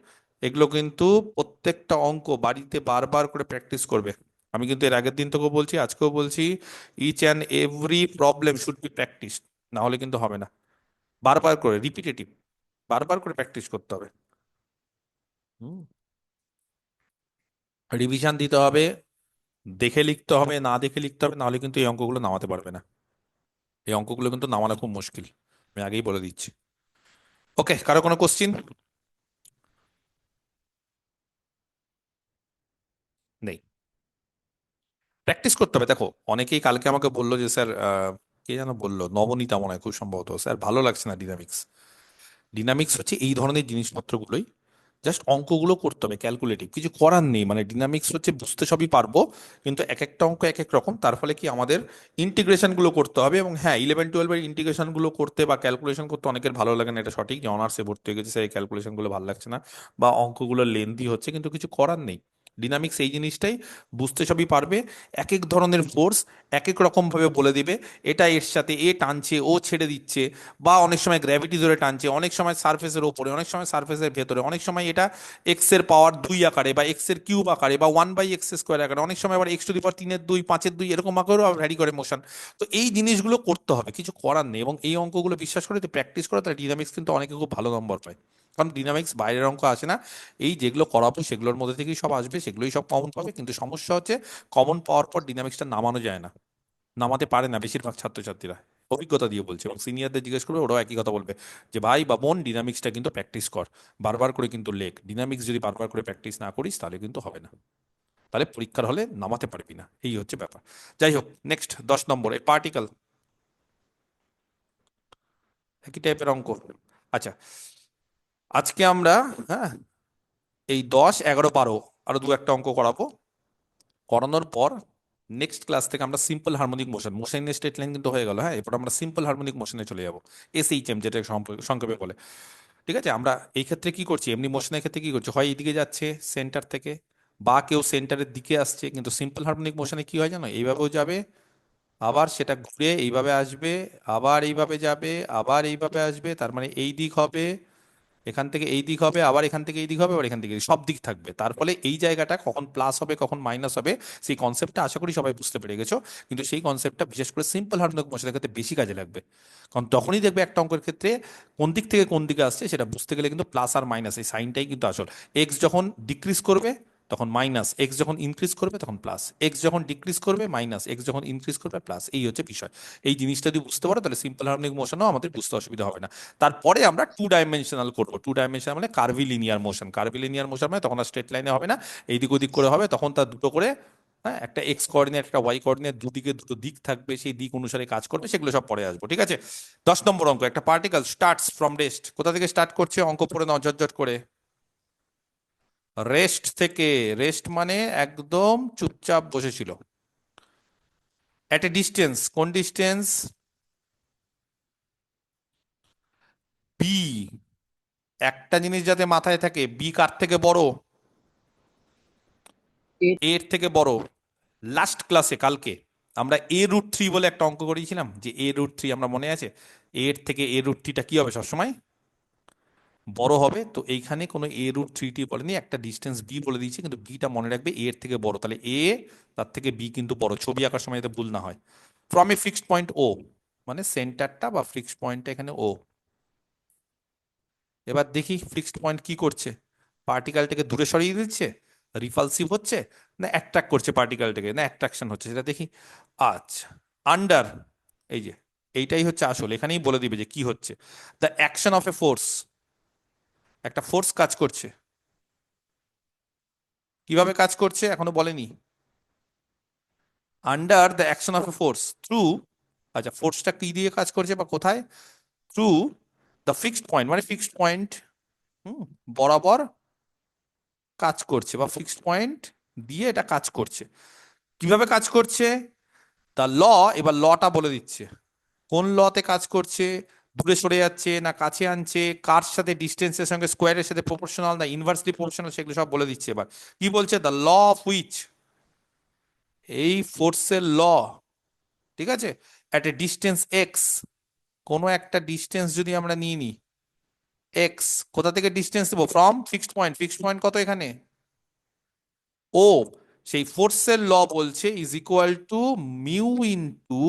এগুলো কিন্তু প্রত্যেকটা অঙ্ক বাড়িতে বারবার করে প্র্যাকটিস করবে। আমি কিন্তু এর আগের দিন তোকে বলছি, আজকেও বলছি, each and every problem should be practice, না হলে কিন্তু হবে না। বারবার করে রিপিটেটিভ, বারবার করে প্র্যাকটিস করতে হবে। রিভিশন দিতে হবে, দেখে লিখতে হবে, না দেখে লিখতে হবে, নাহলে কিন্তু এই অঙ্কগুলো নামাতে পারবে না। এই অঙ্কগুলো কিন্তু নামানো খুব মুশকিল, আমি আগেই বলে দিচ্ছি। ওকে, কারো কোনো কোশ্চিন নেই? প্র্যাকটিস করতে হবে। দেখো অনেকেই কালকে আমাকে বললো যে স্যার, কে যেন বললো, নবনীতা মনে হয়, খুব সম্ভবত, স্যার ভালো লাগছে না ডিনামিক্স। ডিনামিক্স হচ্ছে এই ধরনের জিনিসপত্রগুলোই, জাস্ট অঙ্কগুলো করতে হবে ক্যালকুলেটিভ, কিছু করার নেই। মানে ডিনামিক্স হচ্ছে বুঝতে সবই পারবো, কিন্তু এক একটা অঙ্ক এক এক রকম। তার ফলে কি আমাদের ইন্টিগ্রেশন গুলো করতে হবে। এবং হ্যাঁ, 11-12 ইন্টিগ্রেশন গুলো করতে বা ক্যালকুলেশন করতে অনেকের ভালো লাগে না, এটা সঠিক, যে অনার্সে ভর্তি হয়ে গেছে সেই ক্যালকুলেশন গুলো ভালো লাগছে না, বা অঙ্কগুলো লেন্দি হচ্ছে, কিন্তু কিছু করার নেই। ডিনামিক্স এই জিনিসটাই, বুঝতে সবই পারবে। এক এক ধরনের ফোর্স এক এক রকম ভাবে বলে দিবে, এটা এর সাথে এ টানছে, ও ছেড়ে দিচ্ছে, বা অনেক সময় গ্র্যাভিটি ধরে টানছে, অনেক সময় সারফেসের ওপরে, অনেক সময় সারফেসের ভেতরে, অনেক সময় এটা এক্স এর পাওয়ার 2 আকারে, বা এক্স এর কিউব আকারে, বা 1/x² আকারে, অনেক সময় আবার x⁻3 5-2 এরকম আকারেও ভ্যারি করে মোশন। তো এই জিনিসগুলো করতে হবে, কিছু করার নেই। এবং এই অঙ্কগুলো বিশ্বাস করে যদি প্র্যাকটিস করো, তাহলে ডিনামিক্স কিন্তু অনেকে খুব ভালো নম্বর পায়। কারণ ডিনামিক্স বাইরের অঙ্ক আসে না, এই যেগুলো করাবো সেগুলোর মধ্যে থেকেই সব আসবে, সেগুলোই সব কমন পাবে। কিন্তু সমস্যা হচ্ছে কমন পাওয়ার পর ডিনামিক্সটা নামানো যায় না, নামাতে পারে না বেশিরভাগ ছাত্রছাত্রীরা। অভিজ্ঞতা দিয়ে বলছে, এবং সিনিয়রদের জিজ্ঞেস করবে, ওরাও একই কথা বলবে, যে ভাই বা বোন, ডিনামিক্সটা কিন্তু প্র্যাকটিস কর, বারবার করে কিন্তু লেখ। ডিনামিক্স যদি বারবার করে প্র্যাকটিস না করিস তাহলে কিন্তু হবে না, তাহলে পরীক্ষার হলে নামাতে পারবি না। এই হচ্ছে ব্যাপার। যাই হোক, নেক্সট 10 নম্বর, এই পার্টিকেল, একই টাইপের অঙ্ক। আচ্ছা, আজকে আমরা, হ্যাঁ, এই 10, 11, 12 আরো দু একটা অঙ্ক করাবো। করানোর পর নেক্সট ক্লাস থেকে আমরা simple harmonic motion, motion straight line কিন্তু হয়ে গেল, হ্যাঁ, এরপর আমরা সিম্পল হারমোনিক মোশনে চলে যাবো, SHM যেটা সংক্ষেপে বলে। ঠিক আছে? আমরা এই ক্ষেত্রে কি করছি, এমনি মোশনের ক্ষেত্রে কি করছি, হয় এইদিকে যাচ্ছে সেন্টার থেকে, বা কেউ সেন্টারের দিকে আসছে। কিন্তু সিম্পল হারমোনিক মোশনে কি হয় জানো, এইভাবেও যাবে, আবার সেটা ঘুরে এইভাবে আসবে, আবার এইভাবে যাবে, আবার এইভাবে আসবে, তার মানে এই দিক হবে, এখান থেকে এই দিক হবে, আবার এখান থেকে এই দিক হবে, আবার এখান থেকে সব দিক থাকবে। তার ফলে এই জায়গাটা কখন প্লাস হবে কখন মাইনাস হবে সেই কনসেপ্টটা আশা করি সবাই বুঝতে পেরে গেছো। কিন্তু সেই কনসেপ্টটা বিশেষ করে সিম্পল হার্মোনিক মোশনের ক্ষেত্রে বেশি কাজে লাগবে, কারণ তখনই দেখবে একটা অঙ্কের ক্ষেত্রে কোন দিক থেকে কোন দিকে আসছে সেটা বুঝতে গেলে কিন্তু প্লাস আর মাইনাস এই সাইনটাই কিন্তু আসল। এক্স যখন ডিক্রিজ করবে তখন মাইনাস, এক্স যখন ইনক্রিজ করবে তখন প্লাস, এক্স যখন ডিক্রিজ করবে মাইনাস, এক্স যখন ইনক্রিজ করবে প্লাস, এই হচ্ছে বিষয়। এই জিনিসটা যদি বুঝতে পারো তাহলে সিম্পল হার্মোনিক মোশনও আমাদের বুঝতে অসুবিধা হবে না। তারপরে আমরা টু ডাইমেনশনাল করবো। টু ডাইমেনশনাল মানে কার্ভিলিনিয়ার মোশন। কার্ভিলিনিয়ার মোশন মানে তখন আর স্ট্রেট লাইনে হবে না, এইদিক ওদিক করে হবে, তখন তার দুটো করে, হ্যাঁ, একটা এক্স কোঅর্ডিনেট একটা ওয়াই কোঅর্ডিনেট, দুদিকে দুটো দিক থাকবে, সেই দিক অনুসারে কাজ করবে, সেগুলো সব পরে আসবো। ঠিক আছে, 10 নম্বর অঙ্ক, একটা পার্টিকেল স্টার্টস ফ্রম রেস্ট। কোথা থেকে স্টার্ট করছে অঙ্ক পড়ে নাও ঝটঝট করে। রেস্ট থেকে। রেস্ট মানে একদম চুপচাপ বসেছিল। অ্যাট এ ডিস্টেন্স, কোন ডিস্টেন্স? বি। একটা জিনিস যাতে মাথায় থাকে, বি কার থেকে বড়? A এর থেকে বড়। লাস্ট ক্লাসে কালকে আমরা a√3 বলে একটা অঙ্ক করিয়েছিলাম, যে a√3 আমরা মনে আছে, এর থেকে a√3টা কি হবে সবসময় বড় হবে। তো এইখানে কোনো a√3টি বলেনি, একটা ডিস্টেন্স বি বলে দিয়েছি, কিন্তু বিটা মনে রাখবে এর থেকে বড়, তাহলে এ তার থেকে বি কিন্তু বড়, ছবি আঁকার সময় যাতে ভুল না হয়। ফ্রম এ ফিক্সড পয়েন্ট ও, মানে সেন্টারটা বা ফিক্সড পয়েন্টটা এখানে ও। এবার দেখি ফিক্সড পয়েন্ট কি করছে, পার্টিকেলটাকে দূরে সরিয়ে দিচ্ছে, রিপালসিভ হচ্ছে, না অ্যাট্রাক্ট করছে পার্টিকেলটাকে, না অ্যাট্রাকশন হচ্ছে সেটা দেখি। আচ্ছা, আন্ডার, এই যে এইটাই হচ্ছে আসল, এখানেই বলে দিবে যে কি হচ্ছে। The action of A force, একটা ফোর্স কাজ করছে, কিভাবে কাজ করছে এখনো বলেনি। Under the action of A force through, আচ্ছা ফোর্সটা কি দিয়ে কাজ করছে বা কোথায়? থ্রু দ্য ফিক্সড পয়েন্ট, মানে ফিক্সড পয়েন্ট বরাবর কাজ করছে, বা ফিক্সড পয়েন্ট দিয়ে এটা কাজ করছে। কিভাবে কাজ করছে? দ্য ল, এবার লটা বলে দিচ্ছে কোন লতে কাজ করছে, দূরে সরে যাচ্ছে না কাছে আনছে, কার সাথে, ডিস্টেন্সের সঙ্গে স্কোয়ারের সাথে প্রপোর্শনাল না ইনভার্সলি প্রপোর্শনাল, সেগুলো সব বলে দিচ্ছে। এবার কি বলছে? দ্য ল অফ হুইচ, এই ফোর্সের ল, ঠিক আছে, অ্যাট এ ডিস্টেন্স এক্স, কোনো একটা ডিস্টেন্স যদি আমরা নিয়ে নিই এক্স, কোথা থেকে ডিস্টেন্স দেবো? From fixed point. Fixed point কত এখানে? ও। সেই ফোর্সের ল বলছে is equal to mu into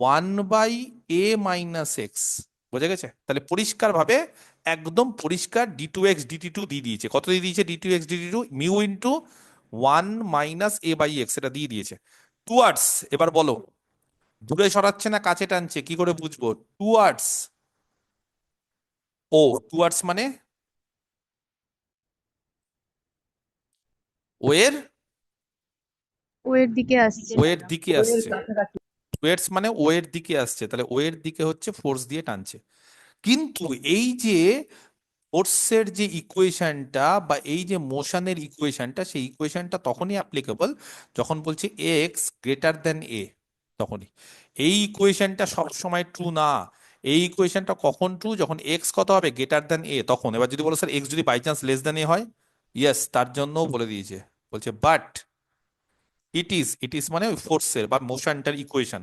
1/a-x। বোঝা গেছে? তাহলে পরিষ্কার ভাবে, একদম পরিষ্কার d2x dt2 দিয়ে দিয়েছে। কত দিয়ে দিয়েছে? d2x dt2 mu into 1 - a/x, এটা দিয়ে দিয়েছে। টুয়ার্ডস, এবার বলো দূরে সরাচ্ছে না কাছে টানছে, কি করে বুঝবো? টুয়ার্ডস ও, টুয়ার্ডস মানে ওয়ের, ওয়ের দিকে আসছে। ওয়ের দিকে O এর আসছে। কাছাকাছি। টুয়ার্ডস মানে ওয়ের দিকে আসছে, তাহলে ওয়ের দিকে হচ্ছে ফোর্স দিয়ে টানছে। কিন্তু এই যে ফোর্সের যে ইকুয়েশনটা বা এই যে মোশনের ইকুয়েশনটা, সেই ইকুয়েশনটা তখনই অ্যাপ্লিকেবল যখন বলছে এক্স গ্রেটার দেন এ, তখনই। এই ইকুয়েশনটা সবসময় ট্রু না। এই ইকুয়েশনটা কখন ট্রু? যখন এক্স কত হবে? গ্রেটার দেন এ, তখন। এবার যদি বলো স্যার এক্স যদি বাই চান্স লেস দেন এ হয়, ইয়েস, তার জন্যও বলে দিয়েছে, বলছে বাট ইট ইজ মানে ওই ফোর্সের বা মোশনটার equation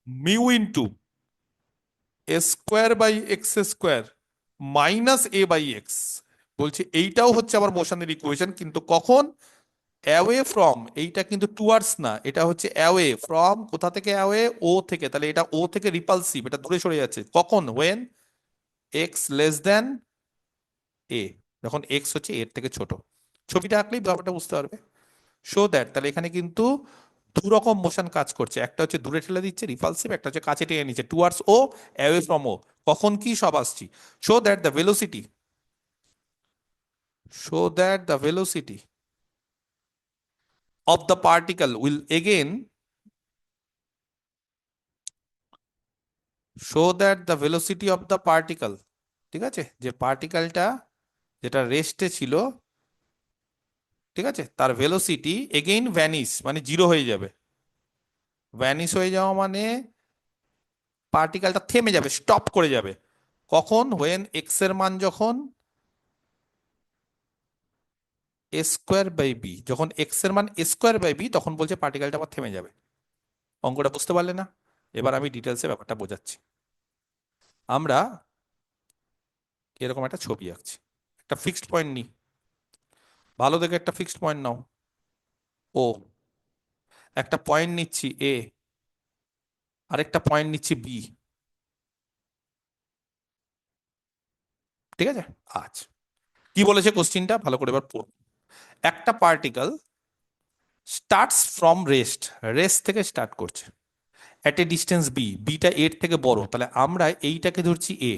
mu into a square by x square minus a/x, বলছে এইটাও হচ্ছে আবার মোশনের ইকুয়েশন, কিন্তু কখন? অ্যাওয়ে ফ্রম, এইটা কিন্তু টুয়ার্ডস না, এটা হচ্ছে অ্যাওয়ে ফ্রম। কোথা থেকে অ্যাওয়ে? ও থেকে, তাহলে এটা ও থেকে রিপালসিভ, এটা দূরে সরে যাচ্ছে। কখন? হোয়েন এক্স লেস দেন এ, যখন এক্স হচ্ছে এর থেকে ছোট। ছবিটা আঁকলেই ব্যাপারটা বুঝতে পারবে। শো দ্যাট, তাহলে এখানে কিন্তু দু রকম মোশন কাজ করছে, একটা হচ্ছে দূরে ঠেলে দিচ্ছে রিপালসিভ, একটা হচ্ছে কাছে টেনে নিচ্ছে টুয়ার্ডস ও, অ্যাওয়ে ফ্রম ও। কখন কি সব আসছি। Show that the velocity, show that the velocity of the particle will again, show that the velocity of the particle, ঠিক আছে, যে পার্টিকেলটা যেটা রেস্টে ছিল, ঠিক আছে, তার ভেলোসিটি এগেইন ভ্যানিশ, মানে জিরো হয়ে যাবে। ভ্যানিশ হয়ে যাওয়া মানে পার্টিকেলটা থেমে যাবে, স্টপ করে যাবে। কখন? হোয়েন এক্স এর মান যখন a² বাই বি, যখন এক্স এর মান a² বাই বি, তখন বলছে পার্টিকেলটা আবার থেমে যাবে। অঙ্কটা বুঝতে পারলে না? এবার আমি ডিটেলসে ব্যাপারটা বোঝাচ্ছি। আমরা এরকম একটা ছবি আঁকছি, একটা ফিক্সড পয়েন্ট নিই, ভালো দেখে একটা ফিক্সড পয়েন্ট নাও ও, একটা পয়েন্ট নিচ্ছি এ, আরেকটা পয়েন্ট নিচ্ছি বি, ঠিক আছে? আচ্ছা, কি বলেছে কোশ্চিনটা ভালো করে এবার পড়ো। একটা particle starts from rest, rest থেকে স্টার্ট করছে, এট এ ডিস্টেন্স বি, বিটা এর থেকে বড়, তাহলে আমরা এইটাকে ধরছি এ।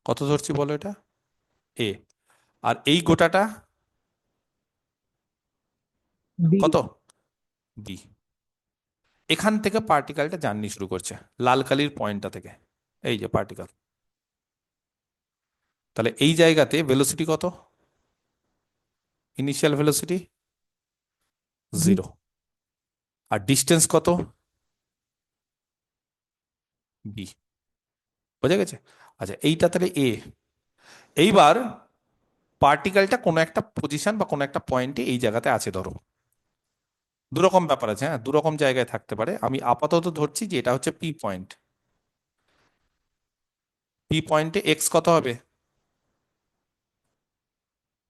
কত ধরছি বলো এটা? এ। আর এই গোটাটা বি। কত? বি। এখান থেকে পার্টিকেলটা জার্নি শুরু করছে, লাল কালির পয়েন্টটা থেকে, এই যে পার্টিকেল। তাহলে এই জায়গাতে ভেলোসিটি কত? Initial velocity b. 0। আর ডিস্টেন্স কত? বি। বোঝা গেছে? আচ্ছা, এইটা তাহলে এ। এইবার পার্টিকেলটা কোনো একটা পজিশন বা কোনো একটা পয়েন্টে এই জায়গাতে আছে ধরো, দুরকম ব্যাপার আছে, হ্যাঁ, দুরকম জায়গায় থাকতে পারে। আমি আপাতত ধরছি যে এটা হচ্ছে পি পয়েন্ট। পি পয়েন্টে এক্স কত হবে?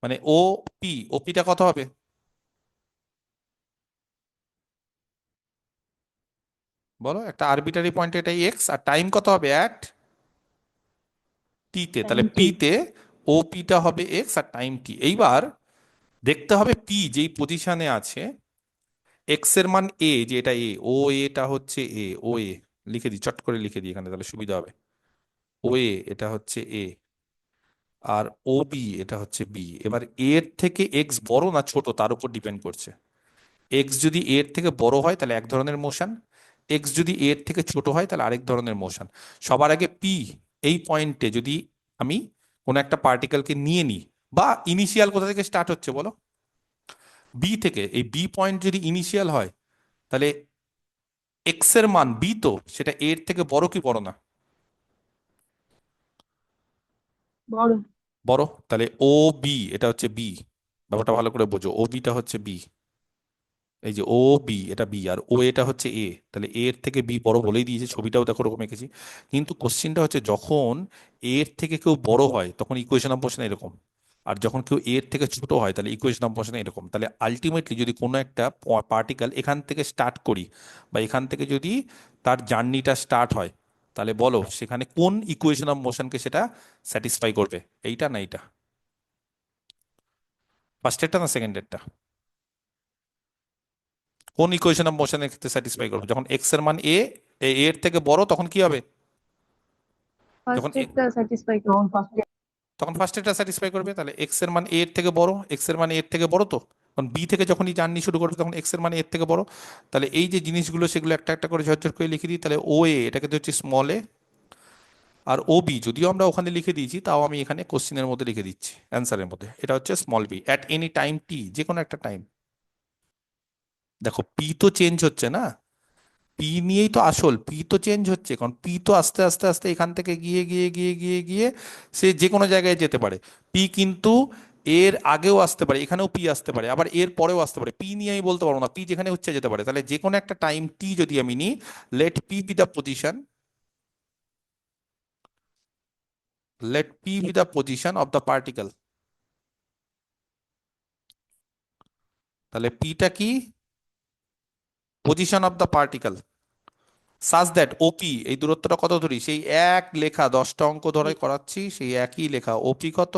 মানে ও পি, ও পিটা কত হবে? বলো, একটা আরবিটারি পয়েন্টে এটা এক্স, আর টাইম কত হবে অ্যাট টি তে, তাহলে টাইম পি টি। তে ও পিটা হবে এক্স আর টাইম টি। এইবার দেখতে হবে পি যেই পজিশনে আছে, এক্স এর মান এ, যে এটা এ, ও এটা হচ্ছে এ, ও এ লিখে দিই, চট করে লিখে দিই এখানে, তাহলে সুবিধা হবে। ও এ এটা হচ্ছে এ, আর ও বি এটা হচ্ছে বি। এবার এর থেকে এক্স বড় না ছোট তার উপর ডিপেন্ড করছে। এক্স যদি এর থেকে বড় হয় তাহলে এক ধরনের মোশন, এক্স যদি এর থেকে ছোট হয় তাহলে আরেক ধরনের মোশন। সবার আগে পি এই পয়েন্টে যদি আমি কোনো একটা পার্টিকেলকে নিয়ে নিই, বা ইনিশিয়াল কোথা থেকে স্টার্ট হচ্ছে বলো? বি থেকে। এই বি পয়েন্ট যদি ইনিশিয়াল হয় তাহলে এক্স এর মান বি, তো সেটা এর থেকে বড় কি বড় না? বড়। বড়। তাহলে ও বি এটা হচ্ছে বি, ব্যাপারটা ভালো করে বোঝো, ও বিটা হচ্ছে বি, এই যে ও বি এটা বি, আর ও এটা হচ্ছে এ, তাহলে এর থেকে বি বড় বলেই দিয়েছে, ছবিটাও দেখো ওরকম এঁকেছি। কিন্তু কোশ্চিনটা হচ্ছে যখন এর থেকে কেউ বড় হয় তখন ইকুয়েশন অফ মোশন এরকম, আর যখন কেউ এর থেকে ছোট হয় তাহলে ইকুয়েশন অফ মোশন এরকম। তাহলে আলটিমেটলি যদি কোনো একটা পার্টিকেল এখান থেকে স্টার্ট করি, বা এখান থেকে যদি তার জার্নিটা স্টার্ট হয়, তাহলে বলো সেখানে কোন ইকুয়েশন অফ মোশনকে সেটা স্যাটিসফাই করবে, এইটা না এইটা? ফার্স্টেরটা না সেকেন্ডেরটা? কোন ইকুয়েশন অফ মোশনের ক্ষেত্রে স্যাটিসফাই করবে? যখন এক্স এর মান এ, এর থেকে বড়, তখন কি হবে? যখন ফার্স্ট একটা স্যাটিসফাই করো। তখন ফার্স্টে। তখন ফার্স্ট এটা স্যাটিসফাই করবে। তাহলে এক্স এর মান এর থেকে বড়, এক্স এর মান এর থেকে বড়, তো কারণ বি থেকে যখনই জার্নি শুরু করবে তখন এক্স এর মান এর থেকে বড়। তাহলে এই যে জিনিসগুলো সেগুলো একটা একটা করে ঝরঝর করে লিখে দিই। তাহলে ও এ এটাকে তো হচ্ছে স্মল এ, আর ও বি যদিও আমরা ওখানে লিখে দিয়েছি তাও আমি এখানে কোশ্চিনের মধ্যে লিখে দিচ্ছি, অ্যান্সারের মধ্যে, এটা হচ্ছে small b at any time t, যে কোনো একটা টাইম। দেখো পি তো চেঞ্জ হচ্ছে না, পি নিয়েই তো আসল, পি তো চেঞ্জ হচ্ছে, কারণ পি তো আস্তে আস্তে আস্তে এখান থেকে গিয়ে গিয়ে গিয়ে গিয়ে গিয়ে সে যে কোনো জায়গায় যেতে পারে। পি কিন্তু এর আগেও আসতে পারে, এখানেও পি আসতে পারে, আবার এর পরেও আসতে পারে, পি নিয়ে আমি বলতে পারবো না, পি যেখানে হচ্ছে যেতে পারে। তাহলে যে কোনো একটা টাইম টি যদি আমি নিই, let P be the position, let P be the position of the particle. তাহলে পিটা কি? Position of the particle, such that OP, এই দূরত্বটা কত ধরি, সেই এক লেখা 10টা অঙ্ক ধরে করাচ্ছি, সেই একই লেখা, ওপি কত?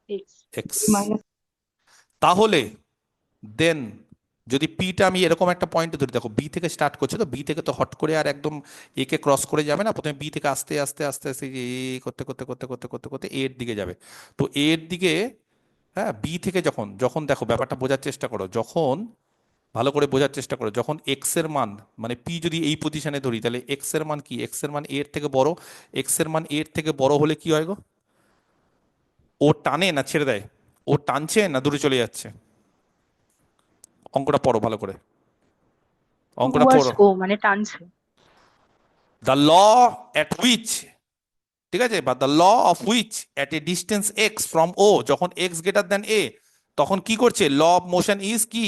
এক্স। এক্স। মাইনাস। তাহলে দেন যদি পিটা আমি এরকম একটা পয়েন্টে ধরি, দেখো বি থেকে স্টার্ট করছে, তো বি থেকে তো হট করে আর একদম একে ক্রস করে যাবে না, প্রথমে বি থেকে আস্তে আস্তে আস্তে আস্তে যে এ করতে করতে করতে করতে করতে করতে এর দিকে যাবে। তো এর দিকে, হ্যাঁ, বি থেকে যখন যখন দেখো ব্যাপারটা বোঝার চেষ্টা করো, যখন ভালো করে বোঝার চেষ্টা করো, যখন এক্স এর মান, মানে পি যদি এই পজিশনে ধরি, তাহলে এক্স এর মান কি? এক্স এর মান এর থেকে বড়, এক্স এর মান এর থেকে বড় হলে কি হয় গো? ও টানে না ছেড়ে দেয়? ও টানছে না দূরে চলে যাচ্ছে? অঙ্কটা পড়ো ভালো করে, অঙ্কটা টুয়ার্ডস পড়ো। ও মানে টানছে। দ্য ল অ্যাট হুইচ, ঠিক আছে, বা the law of which at a distance x from O, যখন এক্স গ্রেটার দ্যান এ, তখন কি করছে? ল অফ মোশন ইজ কি?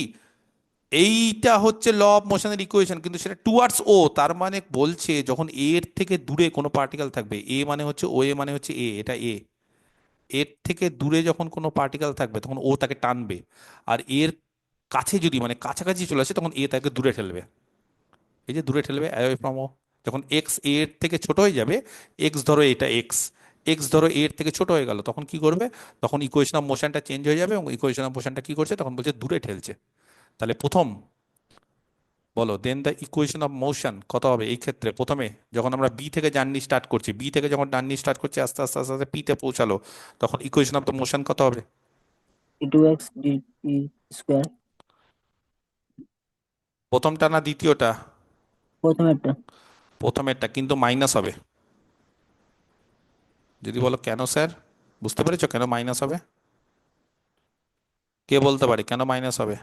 এইটা হচ্ছে ল অফ মোশনের ইকুয়েশন, কিন্তু সেটা টুয়ার্ডস ও, তার মানে বলছে যখন এ এর থেকে দূরে কোনো পার্টিকেল থাকবে, এ মানে হচ্ছে ও, এ মানে হচ্ছে এ, এটা এ, এর থেকে দূরে যখন কোনো পার্টিকেল থাকবে তখন ও তাকে টানবে, আর এর কাছে যদি মানে কাছাকাছি চলে আসে তখন এ তাকে দূরে ঠেলবে। এই যে দূরে ঠেলবে অ্যাওয়ে ফ্রম ও, যখন এক্স এর থেকে ছোট হয়ে যাবে, এক্স ধরো এটা এক্স, এক্স ধরো এর থেকে ছোট হয়ে গেল, তখন কি করবে, তখন ইকুয়েশন অফ মোশনটা চেঞ্জ হয়ে যাবে, এবং ইকুয়েশন অফ মোশনটা কি করছে তখন বলছে দূরে ঠেলছে। তাহলে প্রথম বলো দেন দ্য ইকুয়েশন অফ মোশন কত হবে এই ক্ষেত্রে, প্রথমে যখন আমরা বি থেকে জার্নি স্টার্ট করছি, বি থেকে যখন জার্নি স্টার্ট করছি আস্তে আস্তে আস্তে আস্তে পি তে পৌঁছালো, তখন ইকুয়েশন অফ দ্য মোশন কত হবে? d2x dt square. প্রথমটা না দ্বিতীয়টা? প্রথমেরটা। প্রথমেরটা, কিন্তু মাইনাস হবে। যদি বলো কেন স্যার, বুঝতে পেরেছো কেন মাইনাস হবে? কে বলতে পারে কেন মাইনাস হবে?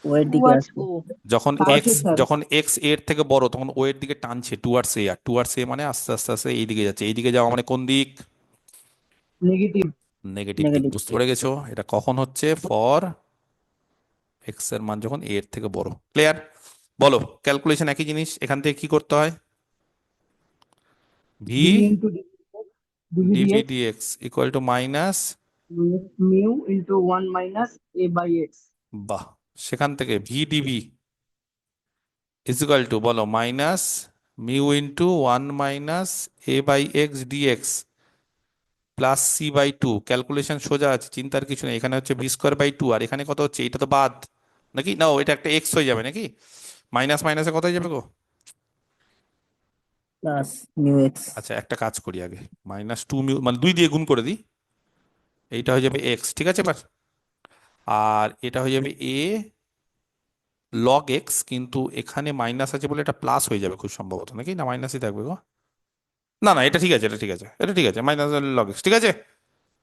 ও এর দিকে towards আসবে। O. যখন টানছে এক্স, স্যার। যখন এক্স এর থেকে বড় তখন ও এর দিকে টানছে টুয়ার্ডস এ, আর টুয়ার্ডস এ মানে আস্তে আস্তে আস্তে এইদিকে যাচ্ছে, এইদিকে যাওয়া মানে কোন দিক? নেগেটিভ। নেগেটিভ দিক। নেগেটিভ। বুঝতে পেরে গেছো? এটা কখন হচ্ছে? ফর এক্স এর মান যখন এ এর থেকে বড়। ক্লিয়ার? বলো ক্যালকুলেশন একই জিনিস, এখান থেকে কি করতে হয়? V d into dv d v dx d x equal to minus, mu into 1 minus a by x. বাহ, সেখান থেকে ভি ডিভি ইকুয়াল টু বলো minus mu into 1 - a by x d x plus c by two. Calculation সোজা আছে, চিন্তার কিছু নেই। এখানে হচ্ছে ভি স্কোয়ার বাই টু, আর এখানে কত হচ্ছে? এটা তো বাদ নাকি, না এটা একটা এক্স হয়ে যাবে নাকি, মাইনাস মাইনাসে কত হয়ে যাবে গো? Plus mu x. আচ্ছা একটা কাজ করি আগে, -2 মিউ মানে 2 দিয়ে গুণ করে দিই, এইটা হয়ে যাবে এক্স, ঠিক আছে এবার, আর এটা হয়ে যাবে এ লগ এক্স, কিন্তু এখানে মাইনাস আছে বলে এটা প্লাস হয়ে যাবে খুব সম্ভবত, নাকি না মাইনাসই থাকবে গো? না না এটা ঠিক আছে, এটা ঠিক আছে, এটা ঠিক আছে, মাইনাস লগ এক্স ঠিক আছে।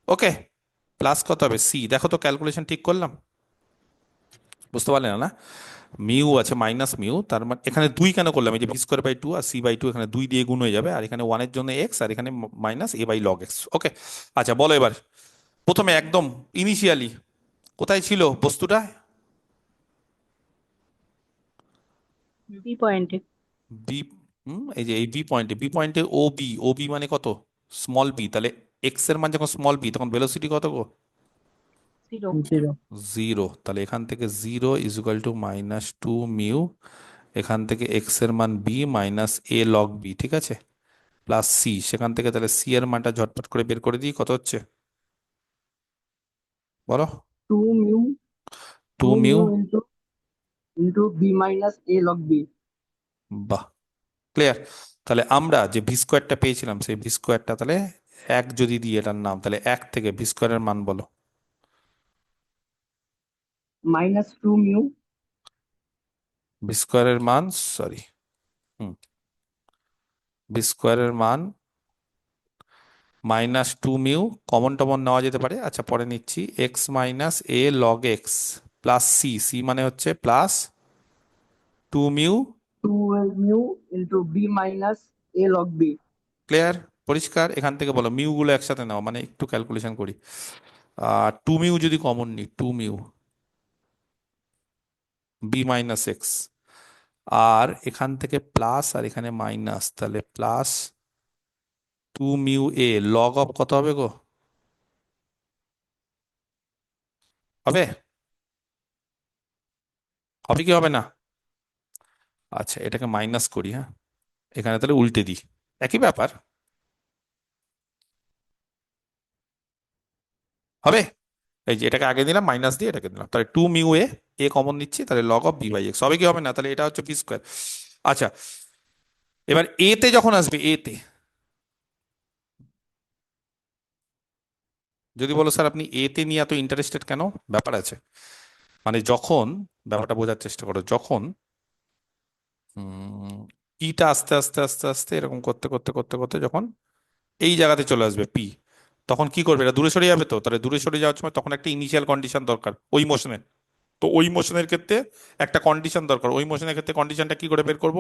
ওকে, প্লাস কত হবে সি, দেখো তো ক্যালকুলেশন ঠিক করলাম? বুঝতে পারলে না? না মিউ আছে মাইনাস মিউ, তার মানে এখানে 2 কেন করলাম, এই যে ভি স্কোয়ার বাই টু আর সি বাই টু এখানে 2 দিয়ে গুণ হয়ে যাবে, আর এখানে 1 এর জন্য এক্স, আর এখানে minus a by log x. Okay, আচ্ছা বলো এবার, প্রথমে একদম ইনিশিয়ালি কোথায় ছিল বস্তুটা? b পয়েন্টে। বি, এই যে এই বি পয়েন্টে, বি পয়েন্টে ও বি, ও বি মানে কত? স্মল বি, তাহলে এক্স এর মান যখন স্মল বি তখন ভেলোসিটি কত গো? 0. জিরো। জিরো। তাহলে এখান থেকে জিরো ইকুয়াল টু -2 মিউ, এখান থেকে এক্স এর মান B minus a log b, ঠিক আছে, প্লাস সি, সেখান থেকে তাহলে সি এর মানটা ঝটপট করে বের করে দিই, কত হচ্ছে বলো? 2 mu 2 2 mu, mu into b minus a log b. বাহ, ক্লিয়ার। তাহলে আমরা যে ভি স্কোয়ারটা পেয়েছিলাম সেই ভি স্কোয়ারটা তাহলে এক যদি দিই এটার নাম, তাহলে এক থেকে ভি স্কোয়ারের মান বলো? minus 2 mu ভি স্কোয়ারের মান, সরি, হুম, ভি স্কোয়ারের মান -2 মিউ, কমন টমন নেওয়া যেতে পারে, আচ্ছা পরে নিচ্ছি, x minus a log x plus C, C মানে হচ্ছে plus 2 mu. 2 mu into b minus a log b. Clear? পরিষ্কার? এখান থেকে বলো মিউ গুলো একসাথে নাও, মানে একটু ক্যালকুলেশন করি। 2 মিউ যদি কমন নিই, 2 মিউ বি মাইনাস এক্স, আর এখান থেকে প্লাস আর এখানে মাইনাস, তাহলে plus 2 mu a log of কত হবে গো? হবে? হবে কি হবে না? আচ্ছা এটাকে মাইনাস করি, হ্যাঁ, এখানে তাহলে উল্টে দিই, একই ব্যাপার হবে। এই যে এটাকে আগে দিলাম মাইনাস দিয়ে এটাকে দিলাম, তাহলে 2 মিউ এ, এ কমন নিচ্ছি, তাহলে log of b by x হবে কি হবে না? তাহলে এটা হচ্ছে পি স্কোয়ার। আচ্ছা এবার এ তে যখন আসবে, এ তে যদি বলো স্যার আপনি এ তে নিয়ে এত ইন্টারেস্টেড কেন, ব্যাপার আছে, মানে যখন, ব্যাপারটা বোঝার চেষ্টা করো, যখন পিটা আস্তে আস্তে আস্তে আস্তে এরকম করতে করতে করতে করতে যখন এই জায়গাতে চলে আসবে পি, তখন কি করবে? এটা দূরে সরে যাবে, তো তাহলে দূরে সরে যাওয়ার সময় তখন একটা ইনিশিয়াল কন্ডিশন দরকার ওই মোশনের, তো ওই মোশনের ক্ষেত্রে একটা কন্ডিশন দরকার, ওই মোশনের ক্ষেত্রে কন্ডিশনটা কি করে বের করব?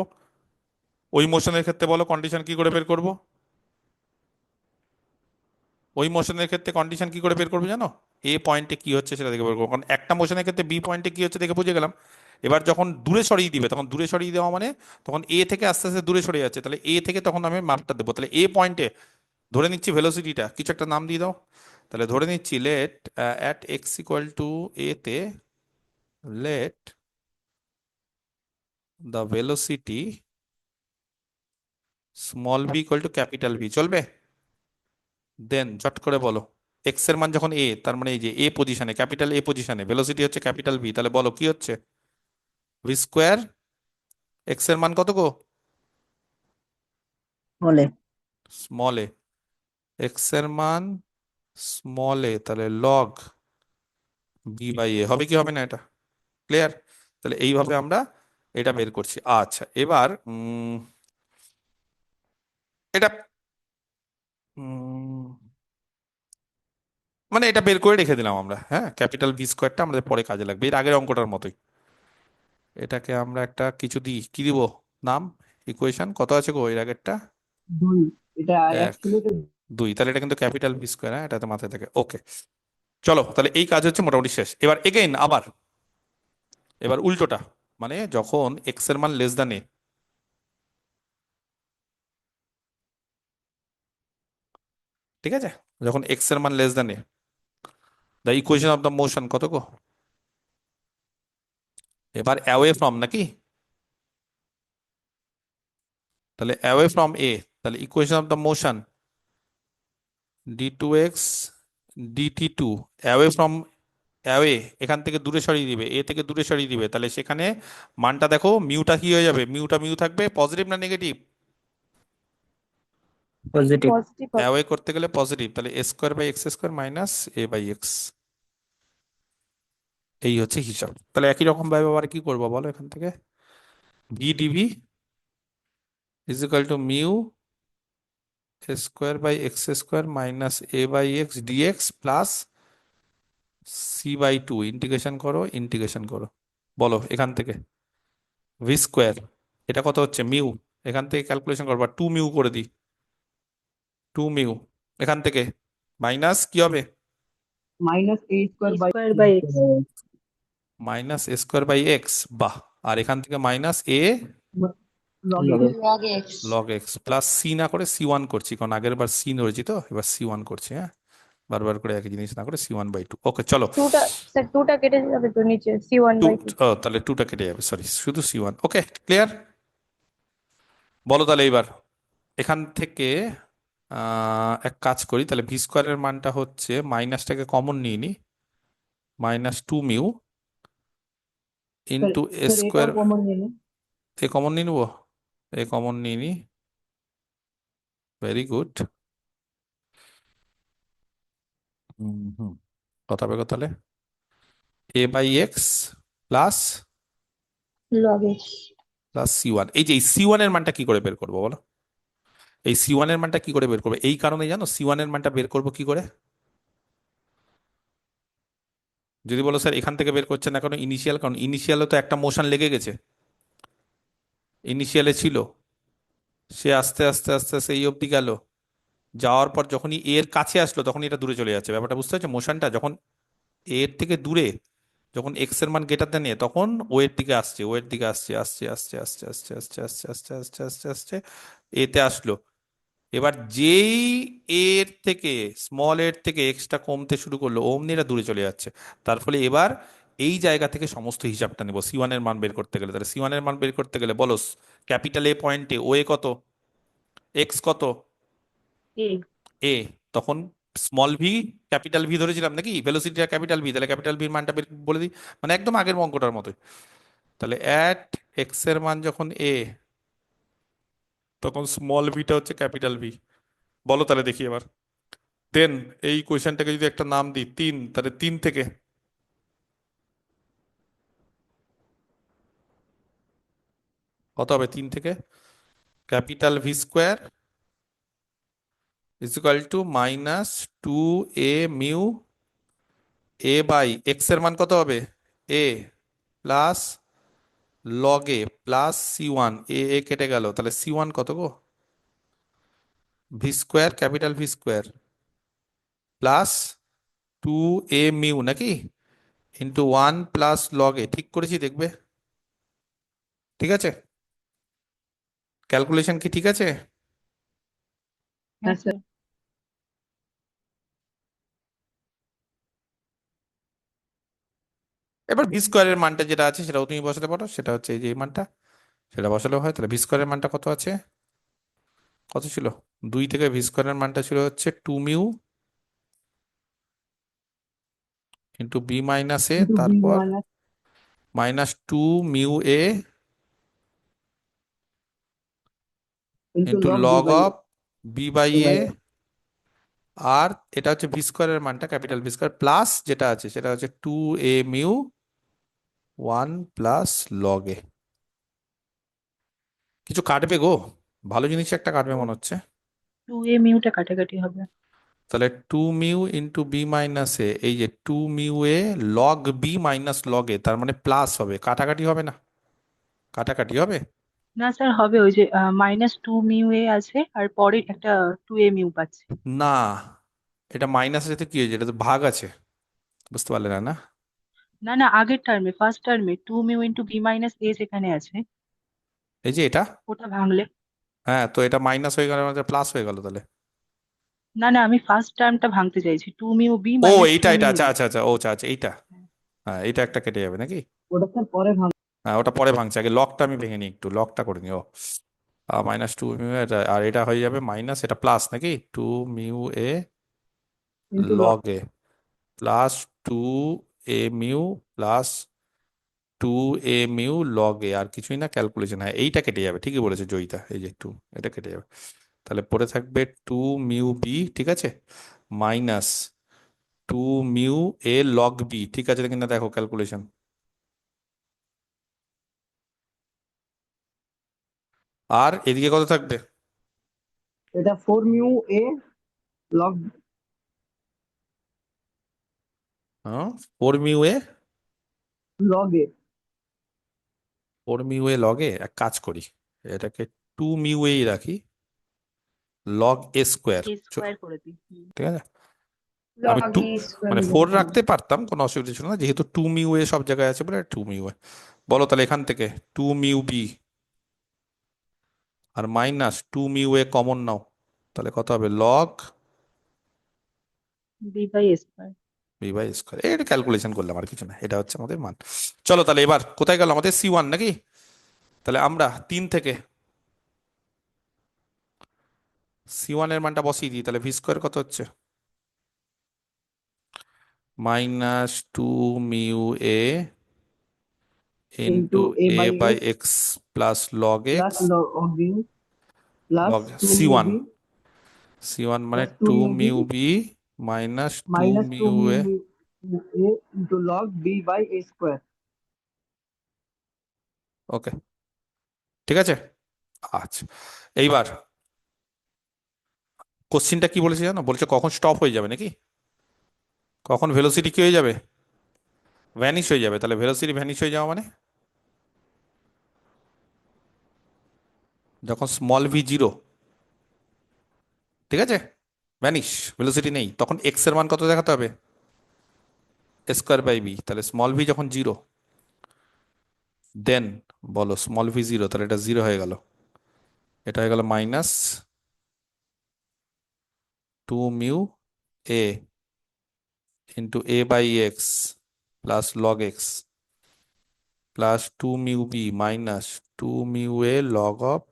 ওই মোশনের ক্ষেত্রে বলো কন্ডিশন কি করে বের করব? ওই মোশনের ক্ষেত্রে কন্ডিশন কি করে বের করবো জানো? এ পয়েন্টে কি হচ্ছে সেটা দেখে বের করবো, কারণ একটা মোশনের ক্ষেত্রে বি পয়েন্টে কি হচ্ছে দেখে বুঝে গেলাম, এবার যখন দূরে সরিয়ে দিবে তখন দূরে সরিয়ে দেওয়া মানে তখন এ থেকে আস্তে আস্তে দূরে সরে যাচ্ছে, তাহলে এ থেকে তখন আমি মাপটা দেবো। তাহলে এ পয়েন্টে ধরে নিচ্ছি ভেলোসিটিটা, কিছু একটা নাম দিয়ে দাও। তাহলে ধরে নিচ্ছি let at x equal to a তে let the velocity small v equal to capital V, চলবে? দেন চট করে বলো, এক্স এর মান যখন এ, তার মানে এই যে এ পজিশনে, ক্যাপিটাল এ পজিশনে, ভেলোসিটি হচ্ছে ক্যাপিটাল ভি, তাহলে বলো কি হচ্ছে? ভি স্কোয়ার এক্স এর মান কত গো? বলে স্মল এ, এক্স এর মান স্মল এ, তাহলে লগ বি বাই এ হবে কি হবে না এটা? ক্লিয়ার? তাহলে এইভাবে আমরা এটা বের করছি। আচ্ছা এবার এটা উম, মানে এটা বের করে রেখে দিলাম আমরা, হ্যাঁ, ক্যাপিটাল ভি স্কোয়ারটা আমাদের পরে কাজে লাগবে, এর আগের অঙ্কটার মতোই। এটাকে আমরা একটা কিছু দিই, কি দিব নাম? ইকুয়েশন কত আছে গো এর আগেরটা? 2, এটা এক এক, ছিল তো। 2, তাহলে এটা কিন্তু ক্যাপিটাল ভি স্কোয়ার, হ্যাঁ, এটাতে মাথায় থাকে। ওকে, চলো তাহলে এই কাজ হচ্ছে মোটামুটি শেষ। এবার এগেইন আবার এবার উল্টোটা, মানে যখন এক্স এর মান লেস দ্যান এ, ঠিক আছে, যখন এক্স এর মান less than a, the equation of the motion কত গো? এবার অ্যাওয়ে ফ্রম নাকি, তাহলে অ্যাওয়ে ফ্রম এ, তাহলে equation of the motion d two x DT two, away from, away এখান থেকে দূরে সরিয়ে দিবে, এ থেকে দূরে সরিয়ে দিবে, তাহলে সেখানে মানটা দেখো, মিউটা কি হয়ে যাবে? মিউটা মিউ থাকবে, পজিটিভ না নেগেটিভ? পজিটিভ। Positive. অ্যাওয়ে করতে গেলে পজিটিভ, তাহলে a square by x square minus a by x, এই হচ্ছে হিসাব। তাহলে একই রকম ভাবে আবার কি করবো বলো, এখান থেকে v d v is equal to mu a square by x square minus a by x d x plus c by two, integration করো ইন্টিগ্রেশন করো, বলো এখান থেকে ভি স্কোয়ার, এটা কত হচ্ছে মিউ, এখান থেকে ক্যালকুলেশন করবা, 2 মিউ করে দিই, 2 মিউ, এখান থেকে মাইনাস কি হবে? Minus a square by Square by x. Minus a square by x, বাহ, আর এখান থেকে minus a log log x. log x. Log x plus C না করে C1 করছি, কারণ আগের বার সি ধরেছি, তো এবার C1 করছি, হ্যাঁ, বারবার করে একই জিনিস না করে C1/2। ওকে চলো, Sir, 2টা কেটে যাবে তো নিচে C1 টু, by 2. তাহলে 2টা কেটে যাবে, সরি, শুধু C1। Okay clear? বলো তাহলে এইবার এখান থেকে এক কাজ করি, তাহলে ভি স্কোয়ারের মানটা হচ্ছে, মাইনাসটাকে কমন নিয়ে নি, -2 মিউ স্যার ইন্টু এ স্যার এটাও স্কোয়ার, কমন নিয়ে নিন। এ কমন নিয়ে নেবো, এ কমন নিয়ে নি, ভেরি গুড। হুম, কত হবে গো তাহলে? A by x plus Log x. C1, এই যে এই C1 এর মানটা কি করে বের করবো বলো? এই C1 এর মানটা কি করে বের করবো? এই কারণে জানো C1 এর মানটা বের করবো কি করে? যদি বলো স্যার এখান থেকে বের করছে না, কারণ ইনিশিয়াল, কারণ ইনিশিয়ালে তো একটা মোশন লেগে গেছে, ইনিশিয়ালে ছিল, সে আস্তে আস্তে আস্তে আস্তে এই অবধি গেল, যাওয়ার পর যখনই এর কাছে আসলো তখনই এটা দূরে চলে যাচ্ছে, ব্যাপারটা বুঝতে পারছো? মোশনটা যখন এর থেকে দূরে, যখন এক্স এর মান গ্রেটার দেন এ, তখন ও এর দিকে আসছে, ও এর দিকে আসছে, আসছে আসছে আসছে আসছে আসছে আসছে আসছে আসছে আসছে আসছে এতে আসলো। এবার যেই এর থেকে, স্মল এর থেকে এক্সটা কমতে শুরু করলো, অমনি এটা দূরে চলে যাচ্ছে। তার ফলে এবার এই জায়গা থেকে সমস্ত হিসাবটা নেবো C1 এর মান বের করতে গেলে। তাহলে C1 এর মান বের করতে গেলে বলো, ক্যাপিটাল এ পয়েন্টে ও এ কত, এক্স কত, A. এ, তখন স্মল ভি ক্যাপিটাল ভি ধরেছিলাম নাকি, ভেলোসিটিটা ক্যাপিটাল ভি, তাহলে ক্যাপিটাল ভির মানটা বলে দিই, মানে একদম আগের অঙ্কটার মতোই। তাহলে অ্যাট এক্স এর মান যখন এ, তখন স্মল ভিটা হচ্ছে ক্যাপিটাল ভি, বলো তাহলে দেখি এবার। দেন এই কোয়েশ্চেনটাকে যদি একটা নাম দিই 3, তাহলে 3 থেকে কত হবে? 3 থেকে capital V square is equal to -2a mu a by x এর মান কত হবে? A plus log a plus C1, a কেটে গেল, তাহলে C1 কত গো? V square, capital V square plus 2a mu নাকি, ইন্টু 1 প্লাস লগ এ, ঠিক করেছি দেখবে? ঠিক আছে? ক্যালকুলেশন কি ঠিক আছে? হ্যাঁ স্যার। এবার ভি স্কোয়ারের মানটা যেটা আছে সেটাও তুমি বসাতে পারো, সেটা হচ্ছে এই যে এই মানটা, সেটা বসালেও হয়। তাহলে ভি স্কোয়ারের মানটা কত আছে, কত ছিল? 2 থেকে ভি স্কোয়ারের মানটা ছিল হচ্ছে 2 mu into b minus a, into b তারপর minus -2 mu a into into log b log by of b by a by a. আর এটা হচ্ছে ভি স্কোয়ারের মানটা, ক্যাপিটাল ভি স্কোয়ার, প্লাস যেটা আছে সেটা হচ্ছে 2 a মিউ 1 প্লাস লগ এ। কিছু কাটবে গো, ভালো জিনিস একটা কাটবে মনে হচ্ছে। 2a মিউটা কাটাকাটি হবে। তাহলে 2 mu into b minus a, এই যে 2 mu a log b minus log a, তার মানে প্লাস হবে, কাটাকাটি হবে না? কাটাকাটি হবে না স্যার, হবে ওই যে -2 মিউ আছে আর পরে একটা 2a মিউ পাচ্ছি। না? এটা মাইনাসের সাথে কি হয়েছে, এটা তো ভাগ আছে, বুঝতে পারলে না? না, না না, আগের টার্মে, ফার্স্ট টার্মে 2 মিউ ইন্টু বি মাইনাস এ যেখানে আছে এই যে এটা, ওটা ভাঙলে। হ্যাঁ, তো এটা মাইনাস হয়ে গেল, প্লাস হয়ে গেল তাহলে। না না, আমি ফার্স্ট টার্মটা ভাঙতে চাইছি, 2 মিউ বি ও মাইনাস এইটা, টু এটা মিউ আচ্ছা এ। আচ্ছা আচ্ছা, ও আচ্ছা আচ্ছা, এইটা, হ্যাঁ এইটা একটা কেটে যাবে নাকি? ওটা স্যার পরে ভাঙ হ্যাঁ ওটা পরে ভাঙছে, আগে লকটা আমি ভেঙে নিই, একটু লকটা করে নিই। ও -2 মিউ, আর এটা হয়ে যাবে মাইনাস, এটা প্লাস নাকি? 2 mu a into log log a plus 2 a mu plus 2 a mu log a, আর কিছুই না, ক্যালকুলেশন, হ্যাঁ এইটা কেটে যাবে, ঠিকই বলেছে জয়িতা, এই যে 2, এটা কেটে যাবে। তাহলে পড়ে থাকবে 2 মিউ বি, ঠিক আছে, minus 2 mu a log b, ঠিক আছে কিনা দেখো ক্যালকুলেশন। আর এদিকে কত থাকবে? এটা 4 mu a log হ্যাঁ, 4 mu A, log a 4 mu এ লগে, এক কাজ করি, এটাকে 2 মিউ এ রাখি, log a square, A square করে দিই। ঠিক আছে। আমি লগ টু, এ স্কোয়ার মানে হয়ে 4 যাবে। রাখতে পারতাম, কোনো অসুবিধা ছিল না, যেহেতু 2 মিউ এ সব জায়গায় আছে বলে 2 মিউ এ। বলো তাহলে এখান থেকে 2 মিউ বি আর -2 মিউ এ কমন নাও, তাহলে কত হবে? Log b by square. B by square. এটা ক্যালকুলেশন করলাম, আর কিছু না, এটা হচ্ছে আমাদের মান। চলো তাহলে এবার কোথায় গেল আমাদের C1 নাকি? তাহলে আমরা 3 থেকে C1 এর মানটা বসিয়ে দিই, তাহলে ভি স্কোয়ার কত হচ্ছে? -2 mu a into into a a by by x x plus log plus x log b plus log 2 mu C1, b C1 মানে plus 2 two mu b mu b minus two minus 2 mu mu a. b a into log b by a square. Okay, ঠিক আছে। আচ্ছা, এইবার কোশ্চিনটা কি বলেছে জানো? বলছে কখন স্টপ হয়ে যাবে নাকি, কখন ভেলোসিটি কি হয়ে যাবে, ভ্যানিশ হয়ে যাবে। তাহলে ভেলোসিটি ভ্যানিশ হয়ে যাওয়া মানে যখন স্মল ভি 0, ঠিক আছে, ভ্যানিশ, ভেলোসিটি নেই, তখন এক্স এর মান কত দেখাতে হবে? Square by b. তাহলে স্মল ভি যখন 0, দেন বলো স্মল ভি 0, তাহলে এটা 0 হয়ে গেল, এটা হয়ে গেল -2 mu a into a by x plus log x plus 2 mu b minus 2 mu a log of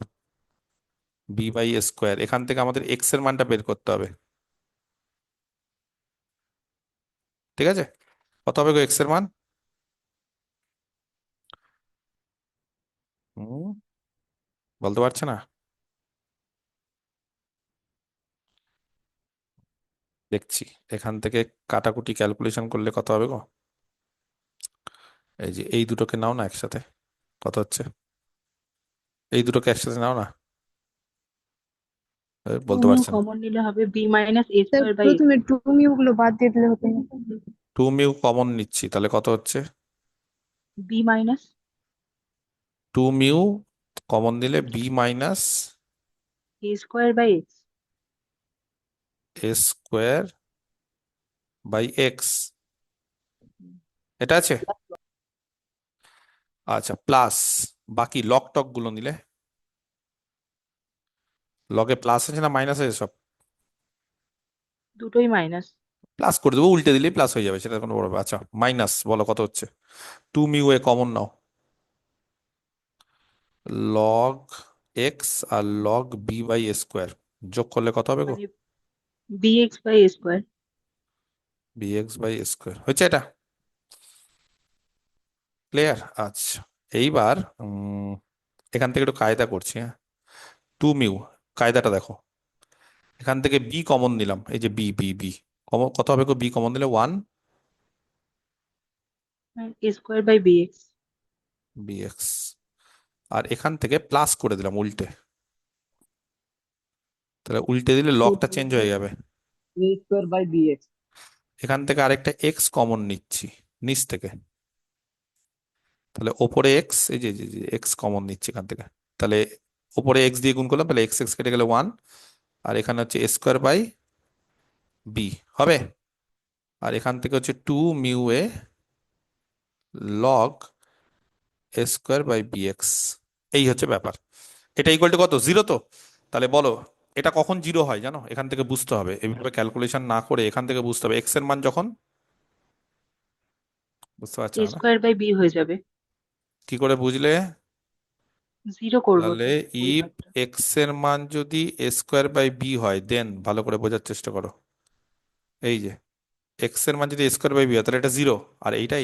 b by square. এখান থেকে আমাদের এক্স এর মানটা বের করতে হবে, ঠিক আছে। কত হবে গো এক্স এর মান? হুম, বলতে পারছে না? দেখছি, এখান থেকে কাটাকুটি ক্যালকুলেশন করলে কত হবে গো? এই যে এই দুটোকে নাও না একসাথে, কত হচ্ছে? এই দুটোকে একসাথে নাও না, টু বলতে মিউ পারছে না। কমন নিলে হবে b minus a sir square by x. প্রথমে 2 মিউ গুলো বাদ দিয়ে দিলে হতো না? 2 মিউ কমন নিচ্ছি, তাহলে কত হচ্ছে? বি মাইনাস 2 মিউ কমন দিলে b minus a square by x. A square by x, এটা আছে। আচ্ছা, প্লাস বাকি লগ টক গুলো নিলে লগে প্লাস আছে না মাইনাস আছে সব দুটোই মাইনাস। প্লাস করে দেবো, উল্টে দিলেই প্লাস হয়ে যাবে, সেটা কোনো বড় ব্যাপার। আচ্ছা মাইনাস বলো কত হচ্ছে, টু মিউ এ কমন নাও, লগ এক্স আর লগ বি বাই স্কোয়ার যোগ করলে কত হবে গো? মানে bx by a square. B x by square হচ্ছে এটা, ক্লিয়ার? আচ্ছা এইবার এখান থেকে একটু কায়দা করছি, হ্যাঁ। টু মিউ, কায়দাটা দেখো, এখান থেকে বি কমন নিলাম, এই যে বি বি বি কমন কত হবে গো? বি কমন নিলে one a square by bx। B x, আর এখান থেকে প্লাস করে দিলাম উল্টে, তাহলে উল্টে দিলে So লগটা this চেঞ্জ is হয়ে যাবে। a square by bx. এখান থেকে আরেকটা এক্স কমন নিচ্ছি নিচ থেকে, তাহলে ওপরে এক্স, এই যে এক্স কমন নিচ্ছি এখান থেকে, তাহলে ওপরে এক্স দিয়ে গুণ করলাম, তাহলে এক্স এক্স কেটে গেলে ওয়ান, আর এখানে হচ্ছে এ স্কোয়ার বাই বি হবে, আর এখান থেকে হচ্ছে two mu a log a square by b x. এই হচ্ছে ব্যাপার। এটা ইকুয়াল টু কত? জিরো তো? তাহলে বলো এটা কখন জিরো হয় জানো? এখান থেকে বুঝতে হবে, এইভাবে ক্যালকুলেশন না করে এখান থেকে বুঝতে হবে এক্স এর মান যখন, বুঝতে পারছো a না? স্কোয়ার বাই b হয়ে যাবে। কি করে বুঝলে? জিরো করবো তাহলে তো ওই ইফ পার্টটা। এক্স এর মান যদি এ স্কোয়ার বাই বি হয়, দেন ভালো করে বোঝার চেষ্টা করো, এই যে এক্স এর মান যদি এ স্কোয়ার বাই বি হয় তাহলে এটা জিরো, আর এইটা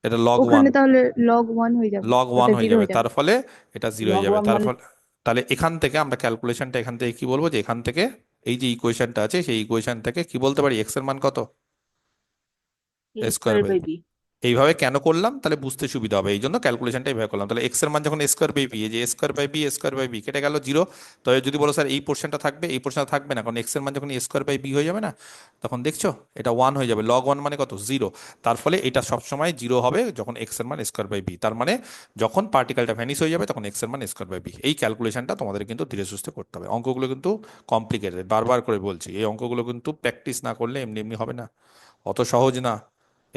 এটা লগ ওয়ান, ওখানে তাহলে লগ ওয়ান হয়ে যাবে, লগ ওয়ান ওটা হয়ে জিরো যাবে, হয়ে যাবে। তার ফলে এটা জিরো হয়ে Log যাবে, 1 তার মানে ফলে তাহলে এখান থেকে আমরা ক্যালকুলেশনটা এখান থেকে কি বলবো, যে এখান থেকে এই যে ইকুয়েশনটা আছে সেই ইকুয়েশন থেকে কি বলতে পারি, এক্স এর মান কত? a a square square by by b. b। এইভাবে কেন করলাম তাহলে বুঝতে সুবিধা হবে, এই জন্য ক্যালকুলেশনটা এইভাবে করলাম। তাহলে এক্স এর মান যখন স্কোয়ার বাই বি, এই যে square by b square by b কেটে গেল জিরো, তবে যদি বলো স্যার এই পোর্শনটা থাকবে, এই পোর্শনটা থাকবে না, কারণ এক্স এর মান যখন স্কোয়ার বাই বি হয়ে যাবে না, তখন দেখছো এটা ওয়ান হয়ে যাবে, লগ ওয়ান মানে কত? জিরো। তার ফলে এটা সবসময় জিরো হবে যখন এক্স এর মান স্কোয়ার বাই বি, তার মানে যখন পার্টিকেলটা ভ্যানিশ হয়ে যাবে তখন এক্স এর মান স্কোয়ার বাই বি। এই ক্যালকুলেশনটা তোমাদের কিন্তু ধীরে সুস্থে করতে হবে, অঙ্কগুলো কিন্তু কমপ্লিকেটেড, বারবার করে বলছি এই অঙ্কগুলো কিন্তু প্র্যাকটিস না করলে এমনি এমনি হবে না, অত সহজ না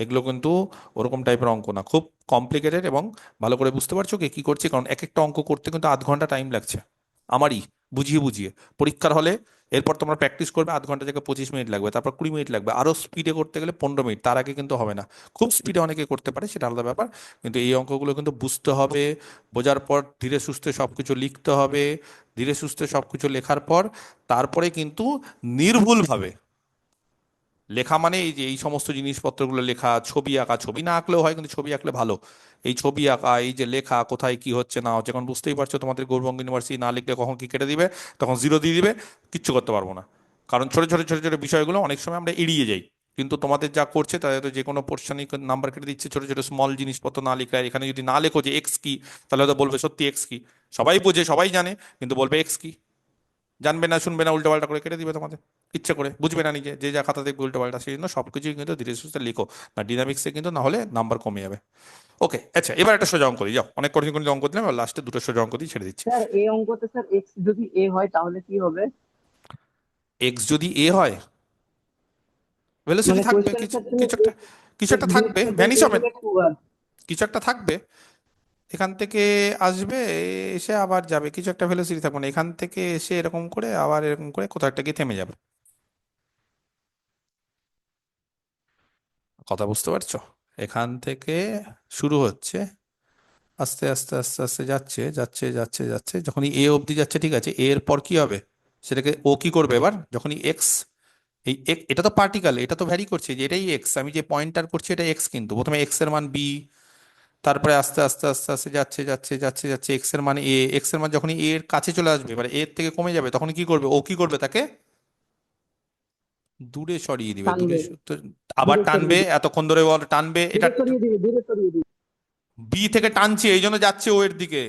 এগুলো কিন্তু, ওরকম টাইপের অঙ্ক না, খুব কমপ্লিকেটেড। এবং ভালো করে বুঝতে পারছো কি কি করছি, কারণ এক একটা অঙ্ক করতে কিন্তু আধ ঘন্টা টাইম লাগছে আমারই, বুঝিয়ে বুঝিয়ে। পরীক্ষার হলে এরপর তোমরা প্র্যাকটিস করবে, আধ ঘন্টা জায়গায় 25 মিনিট লাগবে, তারপর 20 মিনিট লাগবে, আরো স্পিডে করতে গেলে 15 মিনিট, তার আগে কিন্তু হবে না। খুব স্পিডে অনেকে করতে পারে, সেটা আলাদা ব্যাপার, কিন্তু এই অঙ্কগুলো কিন্তু বুঝতে হবে, বোঝার পর ধীরে সুস্থে সবকিছু লিখতে হবে, ধীরে সুস্থে সবকিছু লেখার পর তারপরে কিন্তু নির্ভুলভাবে লেখা, মানে এই যে এই সমস্ত জিনিসপত্রগুলো লেখা, ছবি আঁকা, ছবি না আঁকলেও হয় কিন্তু ছবি আঁকলে ভালো, এই ছবি আঁকা, এই যে লেখা কোথায় কি হচ্ছে না হচ্ছে, এখন বুঝতেই পারছো তোমাদের গৌরবঙ্গ ইউনিভার্সিটি না লিখলে কখন কি কেটে দিবে, তখন জিরো দিয়ে দিবে, কিচ্ছু করতে পারবো না, কারণ ছোট ছোট ছোট ছোট বিষয়গুলো অনেক সময় আমরা এড়িয়ে যাই। কিন্তু তোমাদের যা করছে তাদের তো যে কোনো পোর্শনই নাম্বার কেটে দিচ্ছে, ছোট ছোট স্মল জিনিসপত্র না লিখলে। আর এখানে যদি না লেখো যে এক্স কি, তাহলে হয়তো বলবে সত্যি এক্স কি, সবাই বোঝে সবাই জানে, কিন্তু বলবে এক্স কি, জানবে না শুনবে না, উল্টো পাল্টা করে কেটে দিবে তোমাদের, ইচ্ছে করে বুঝবে না নিজে, যে যা খাতা দেখবে উল্টো পাল্টা, সেই জন্য সবকিছুই কিন্তু ধীরে সুস্থে লিখো, না ডিনামিক্সে কিন্তু না হলে নাম্বার কমে যাবে। ওকে আচ্ছা, এবার একটা সোজা অঙ্ক দিই, যাও অনেক কঠিন কঠিন অঙ্ক দিলাম, এবার লাস্টে দুটো সোজা অঙ্ক দিয়ে ছেড়ে দিচ্ছি। স্যার এই অঙ্কতে স্যার x যদি a হয় তাহলে কি হবে? এক্স যদি এ হয়, ভেলোসিটি মানে থাকবে, কোশ্চেন কিছু স্যার কিছু একটা, কিছু x একটা bx থাকবে, then ভ্যানিশ a হবে, থেকে 2 কিছু একটা থাকবে, এখান থেকে আসবে, এসে আবার যাবে, কিছু একটা ভেলোসিটি থাকবে না, এখান থেকে এসে এরকম করে আবার এরকম করে কোথাও একটা গিয়ে থেমে যাবে। কথা বুঝতে পারছো? এখান থেকে শুরু হচ্ছে, আস্তে আস্তে আস্তে আস্তে যাচ্ছে যাচ্ছে যাচ্ছে যাচ্ছে, যখনই এ অবধি যাচ্ছে, ঠিক আছে, এ এর পর কি হবে, সেটাকে ও কি করবে এবার, যখনই এক্স, এটা তো পার্টিকেল, এটা তো ভ্যারি করছে, যে এটাই এক্স, আমি যে পয়েন্টার করছি এটা এক্স, কিন্তু প্রথমে এক্স এর মান বি, তারপরে আস্তে আস্তে আস্তে আস্তে যাচ্ছে যাচ্ছে যাচ্ছে যাচ্ছে এক্স এর মান এ, এক্স এর মান যখনই এ এর কাছে চলে আসবে, এবার এর থেকে কমে যাবে, তখন কি করবে, ও কি করবে, তাকে দূরে সরিয়ে দিবে, দূরে টানবে, আবার দূরে সরিয়ে টানবে, দিবে, এতক্ষণ ধরে বল টানবে, এটা দূরে সরিয়ে দিবে, দূরে সরিয়ে দিবে। বি থেকে টানছে এই জন্য যাচ্ছে ও এর দিকে,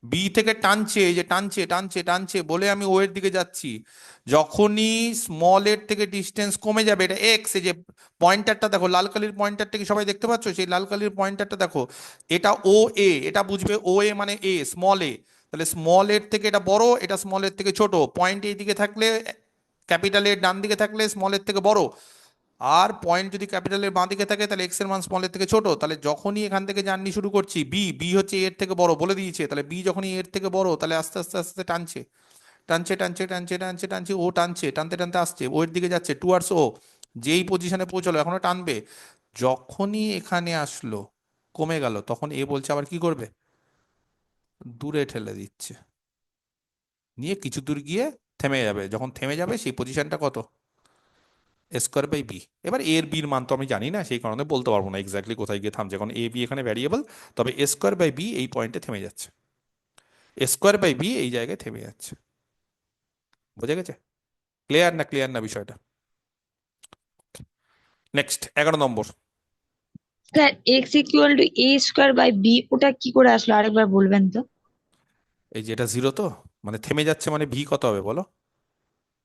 বি থেকে টানছে, এই যে টানছে টানছে টানছে বলে আমি ও এর দিকে যাচ্ছি, যখনই স্মল এর থেকে ডিস্টেন্স কমে যাবে, এটা এক্স, এই যে পয়েন্টারটা দেখো, লাল কালির পয়েন্টারটা কি সবাই দেখতে পাচ্ছ, সেই লাল কালির পয়েন্টারটা দেখো, এটা ও এ, এটা বুঝবে ও এ মানে এ, স্মল এ, তাহলে স্মল এর থেকে এটা বড়, এটা স্মল এর থেকে ছোট, পয়েন্ট এই দিকে থাকলে, ক্যাপিটাল এর ডান দিকে থাকলে স্মল এর থেকে বড়, আর পয়েন্ট যদি ক্যাপিটালের বাঁ দিকে থাকে তাহলে এক্স এর মান স্মলের থেকে ছোট, তাহলে যখনই এখান থেকে জার্নি শুরু করছি বি, বি হচ্ছে এর থেকে বড় বলে দিয়েছে, তাহলে বি যখনই এর থেকে বড় তাহলে আস্তে আস্তে আস্তে আস্তে টানছে টানছে টানছে টানছে টানছে টানছে, ও টানছে, টানতে টানতে আসছে ও এর দিকে যাচ্ছে টুয়ার্ডস ও, যেই পজিশনে পৌঁছালো এখনো টানবে, যখনই এখানে আসলো কমে গেল তখন এ বলছে আবার কি করবে, দূরে ঠেলে দিচ্ছে, নিয়ে কিছু দূর গিয়ে থেমে যাবে, যখন থেমে যাবে সেই পজিশনটা কত, এ স্কোয়ার বাই বি। এবার এ এর বির মান তো আমি জানি না, সেই কারণে বলতে পারবো না এক্স্যাক্টলি কোথায় গিয়ে থামছে, কারণ এ বি এখানে ভ্যারিয়েবল, তবে এ স্কোয়ার বাই বি এই পয়েন্টে থেমে যাচ্ছে, এ স্কোয়ার বাই বি এই জায়গায় থেমে যাচ্ছে। বোঝা গেছে? ক্লিয়ার না ক্লিয়ার না বিষয়টা? নেক্সট 11 নম্বর। Sir x equal to a square by b, ওটা কি করে আসলো আরেকবার বলবেন তো? এই যে এটা জিরো, তো মানে থেমে যাচ্ছে মানে ভি কত হবে বলো,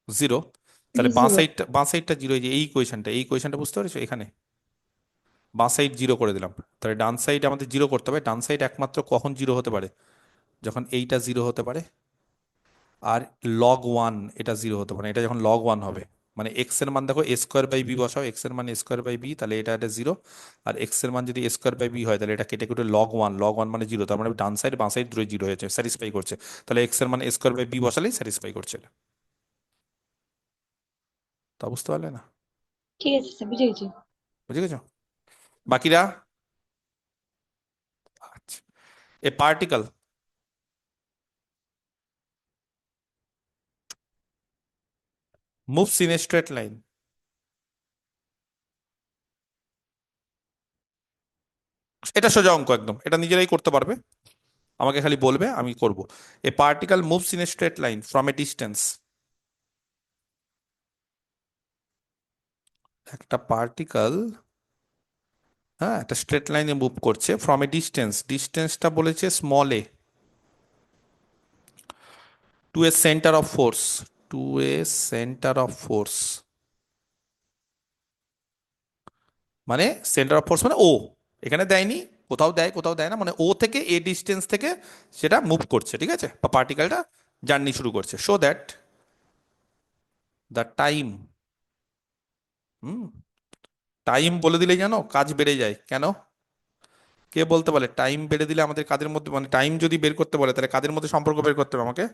জিরো। তাহলে জিরো। বাঁ সাইডটা জিরো, এই যে এই কোয়েশনটা বুঝতে পেরেছো, এখানে বাঁ সাইড জিরো করে দিলাম, তাহলে ডান সাইড আমাদের জিরো করতে হবে। ডান সাইড একমাত্র কখন জিরো হতে পারে, যখন এইটা জিরো হতে পারে আর লগ ওয়ান এটা জিরো হতে পারে, এটা যখন লগ ওয়ান হবে, মানে এক্স এর মান দেখো এ স্কোয়ার বাই বি বসাও, এক্স এর মান এ স্কোয়ার বাই বি, তাহলে এটা জিরো, আর এক্স এর মান যদি এ স্কোয়ার বাই বি হয় তাহলে এটা কেটে কেটে লগ ওয়ান, লগ ওয়ান মানে জিরো, তার মানে ডান সাইড বাঁ সাইড দুটোই জিরো হয়েছে, স্যাটিসফাই করছে, তাহলে এক্স এর মান এ স্কোয়ার বাই বি বসালেই স্যাটিসফাই করছে এটা। তা বুঝতে পারলে না? ঠিক আছে স্যার, বুঝে গেছি। বুঝে গেছো? বাকিরা? আচ্ছা, এ particle moves in a straight line, এটা সোজা অঙ্ক একদম, এটা নিজেরাই করতে পারবে, আমাকে খালি বলবে আমি করব। A particle moves in a straight line from a distance, একটা পার্টিকল, হ্যাঁ একটা স্ট্রেট লাইনে মুভ করছে ফ্রম এ ডিস্টেন্স, ডিস্টেন্সটা বলেছে small a, to a centre of force, to a centre of force, মানে সেন্টার অফ ফোর্স মানে O, এখানে দেয়নি, কোথাও দেয় কোথাও দেয় না, মানে ও থেকে এ ডিস্টেন্স থেকে সেটা মুভ করছে, ঠিক আছে, বা পার্টিকেলটা জার্নি শুরু করছে, so that the time, hmm, time বলে দিলে জানো কাজ বেড়ে যায়, কেন? কে বলতে বলে টাইম বেড়ে দিলে আমাদের কাদের মধ্যে, মানে টাইম যদি বের করতে বলে তাহলে কাদের মধ্যে সম্পর্ক বের করতে হবে আমাকে?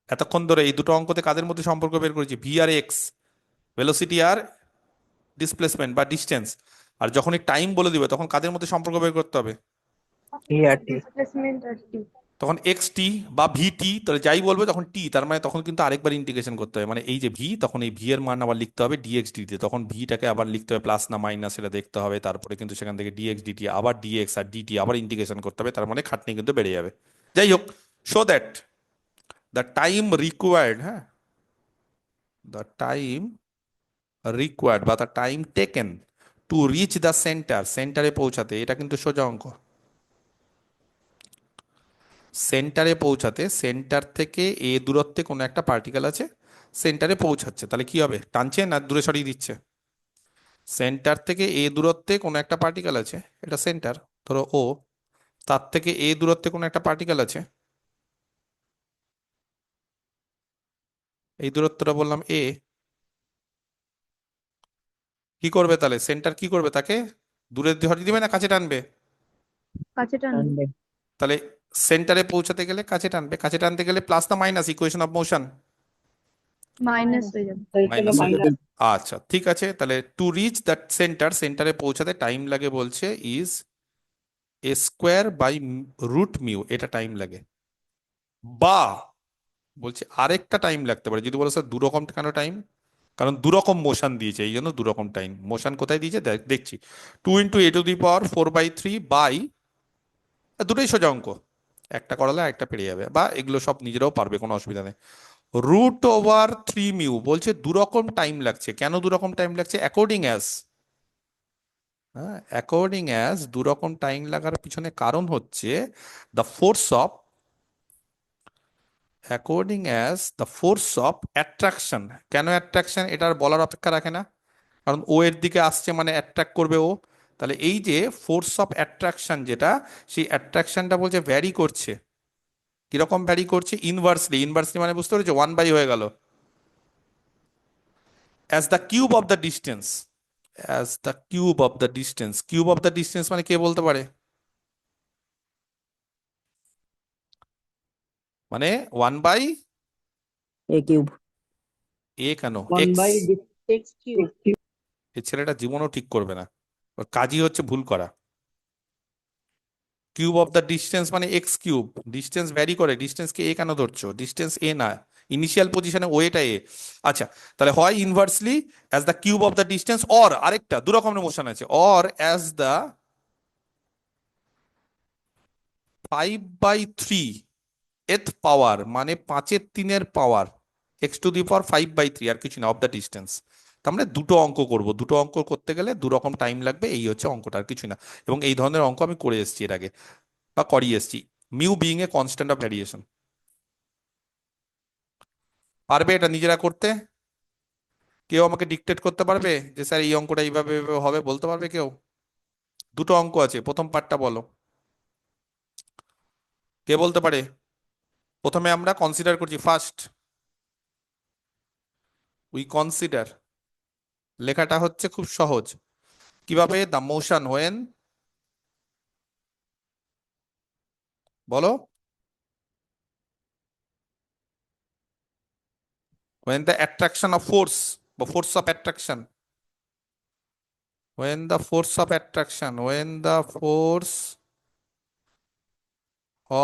এতক্ষণ ধরে এই দুটো অঙ্কতে কাদের মধ্যে সম্পর্ক বের করেছি, ভি আর এক্স, ভেলোসিটি আর ডিসপ্লেসমেন্ট বা ডিস্টেন্স, আর যখনই টাইম বলে দিবে তখন কাদের মধ্যে সম্পর্ক বের করতে হবে, Displacement আর T. তখন এক্স টি বা ভি টি, তাহলে যাই বলবে তখন টি, তার মানে তখন কিন্তু আরেকবার ইন্টিগ্রেশন করতে হবে, মানে এই যে ভি তখন এই ভি এর মান আবার লিখতে হবে ডিএক্স ডিটি, তখন ভিটাকে আবার লিখতে হবে প্লাস না মাইনাস সেটা দেখতে হবে, তারপরে কিন্তু সেখান থেকে ডিএক্স ডিটি আবার ডিএক্স আর ডিটি আবার ইন্টিগ্রেশন করতে হবে, তার মানে খাটনি কিন্তু বেড়ে যাবে। যাই হোক, so that the time required, হ্যাঁ দ্য টাইম রিকোয়ার্ড বা the time taken to reach the centre, সেন্টারে পৌঁছাতে, এটা কিন্তু সোজা অঙ্ক, সেন্টারে পৌঁছাতে, সেন্টার থেকে এ দূরত্বে কোনো একটা পার্টিকেল আছে সেন্টারে পৌঁছাচ্ছে, তাহলে কি হবে, টানছে না দূরে সরিয়ে দিচ্ছে? সেন্টার থেকে এ দূরত্বে কোনো একটা পার্টিকেল আছে, এটা সেন্টার ধরো ও, তার থেকে এ দূরত্বে কোনো একটা পার্টিকেল আছে, এই দূরত্বটা বললাম এ, কি করবে তাহলে সেন্টার, কি করবে তাকে দূরে সরিয়ে দিবে না কাছে টানবে? কাছে টানবে। তাহলে সেন্টারে পৌঁছাতে গেলে কাছে টানবে, কাছে টানতে গেলে প্লাস না minus, equation of motion minus হয়ে যাবে। মাইনাস হয়ে যাবে। আচ্ছা ঠিক আছে, তাহলে টু রিচ দ্যাট সেন্টার, সেন্টারে পৌঁছাতে টাইম লাগে বলছে is a square by root mu, এটা টাইম লাগে, বা বলছে আরেকটা টাইম লাগতে পারে, যদি বলো স্যার দুরকম কেন টাইম, কারণ দুরকম মোশন দিয়েছে এই জন্য দুরকম টাইম, মোশন কোথায় দিয়েছে দেখছি, 2 × 10⁻⁴/3 বাই, দুটোই সোজা অঙ্ক, একটা করালে একটা পেরে যাবে, বা এগুলো সব নিজেরাও পারবে কোনো অসুবিধা নেই, √3 মিউ, বলছে দুরকম টাইম লাগছে, কেন দুরকম টাইম লাগছে, অ্যাকর্ডিং অ্যাজ, হ্যাঁ অ্যাকর্ডিং অ্যাজ দুরকম টাইম লাগার পিছনে কারণ হচ্ছে the force of, according as the force of attraction, কেন অ্যাট্রাকশন এটা আর বলার অপেক্ষা রাখে না, কারণ ও এর দিকে আসছে মানে অ্যাট্রাক্ট করবে ও, তাহলে এই যে ফোর্স অফ অ্যাট্রাকশন যেটা, সেই অ্যাট্রাকশনটা বলছে ভ্যারি করছে, কিরকম ভ্যারি করছে, ইনভার্সলি, ইনভার্সলি মানে বুঝতে পেরেছো 1/, হয়ে গেল, as the cube of the distance, as the cube of the distance, cube of the distance মানে কে বলতে পারে? মানে 1/, A cube. এ কেন, 1 এক্স। by x cube. এই ছেলেটা জীবনও ঠিক করবে না, ওর কাজই হচ্ছে ভুল করা। কিউব অফ দ্য ডিস্টেন্স মানে এক্স কিউব। ডিস্টেন্স ভ্যারি করে, ডিস্টেন্স কে এ কেন ধরছো? ডিস্টেন্স এ না, ইনিশিয়াল পজিশনে ওয়েটা এ। আচ্ছা, তাহলে হয় inversely as the cube of the distance, or আরেকটা দু রকমের মোশন আছে, অর অ্যাজ দ্য 5/3 এথ পাওয়ার, মানে 5/3 পাওয়ার, x⁵ 5/3, আর কিছু না, অফ দ্য ডিস্টেন্স। তার মানে দুটো অঙ্ক করব, দুটো অঙ্ক করতে গেলে দু রকম টাইম লাগবে, এই হচ্ছে অঙ্কটা, আর কিছু না। এবং এই ধরনের অঙ্ক আমি করে এসেছি এর আগে, বা করিয়ে এসেছি। Mu being a constant of variation. পারবে এটা নিজেরা করতে? কেউ আমাকে ডিকটেট করতে পারবে যে স্যার এই অঙ্কটা এইভাবে এইভাবে হবে, বলতে পারবে কেউ? দুটো অঙ্ক আছে, প্রথম পার্টটা বলো, কে বলতে পারে? প্রথমে আমরা কনসিডার করছি, ফার্স্ট উই কনসিডার, লেখাটা হচ্ছে খুব সহজ। কিভাবে? দ্য মোশন হোয়েন, বলো, when the attraction of force, বা force of attraction, when the force of attraction, when the force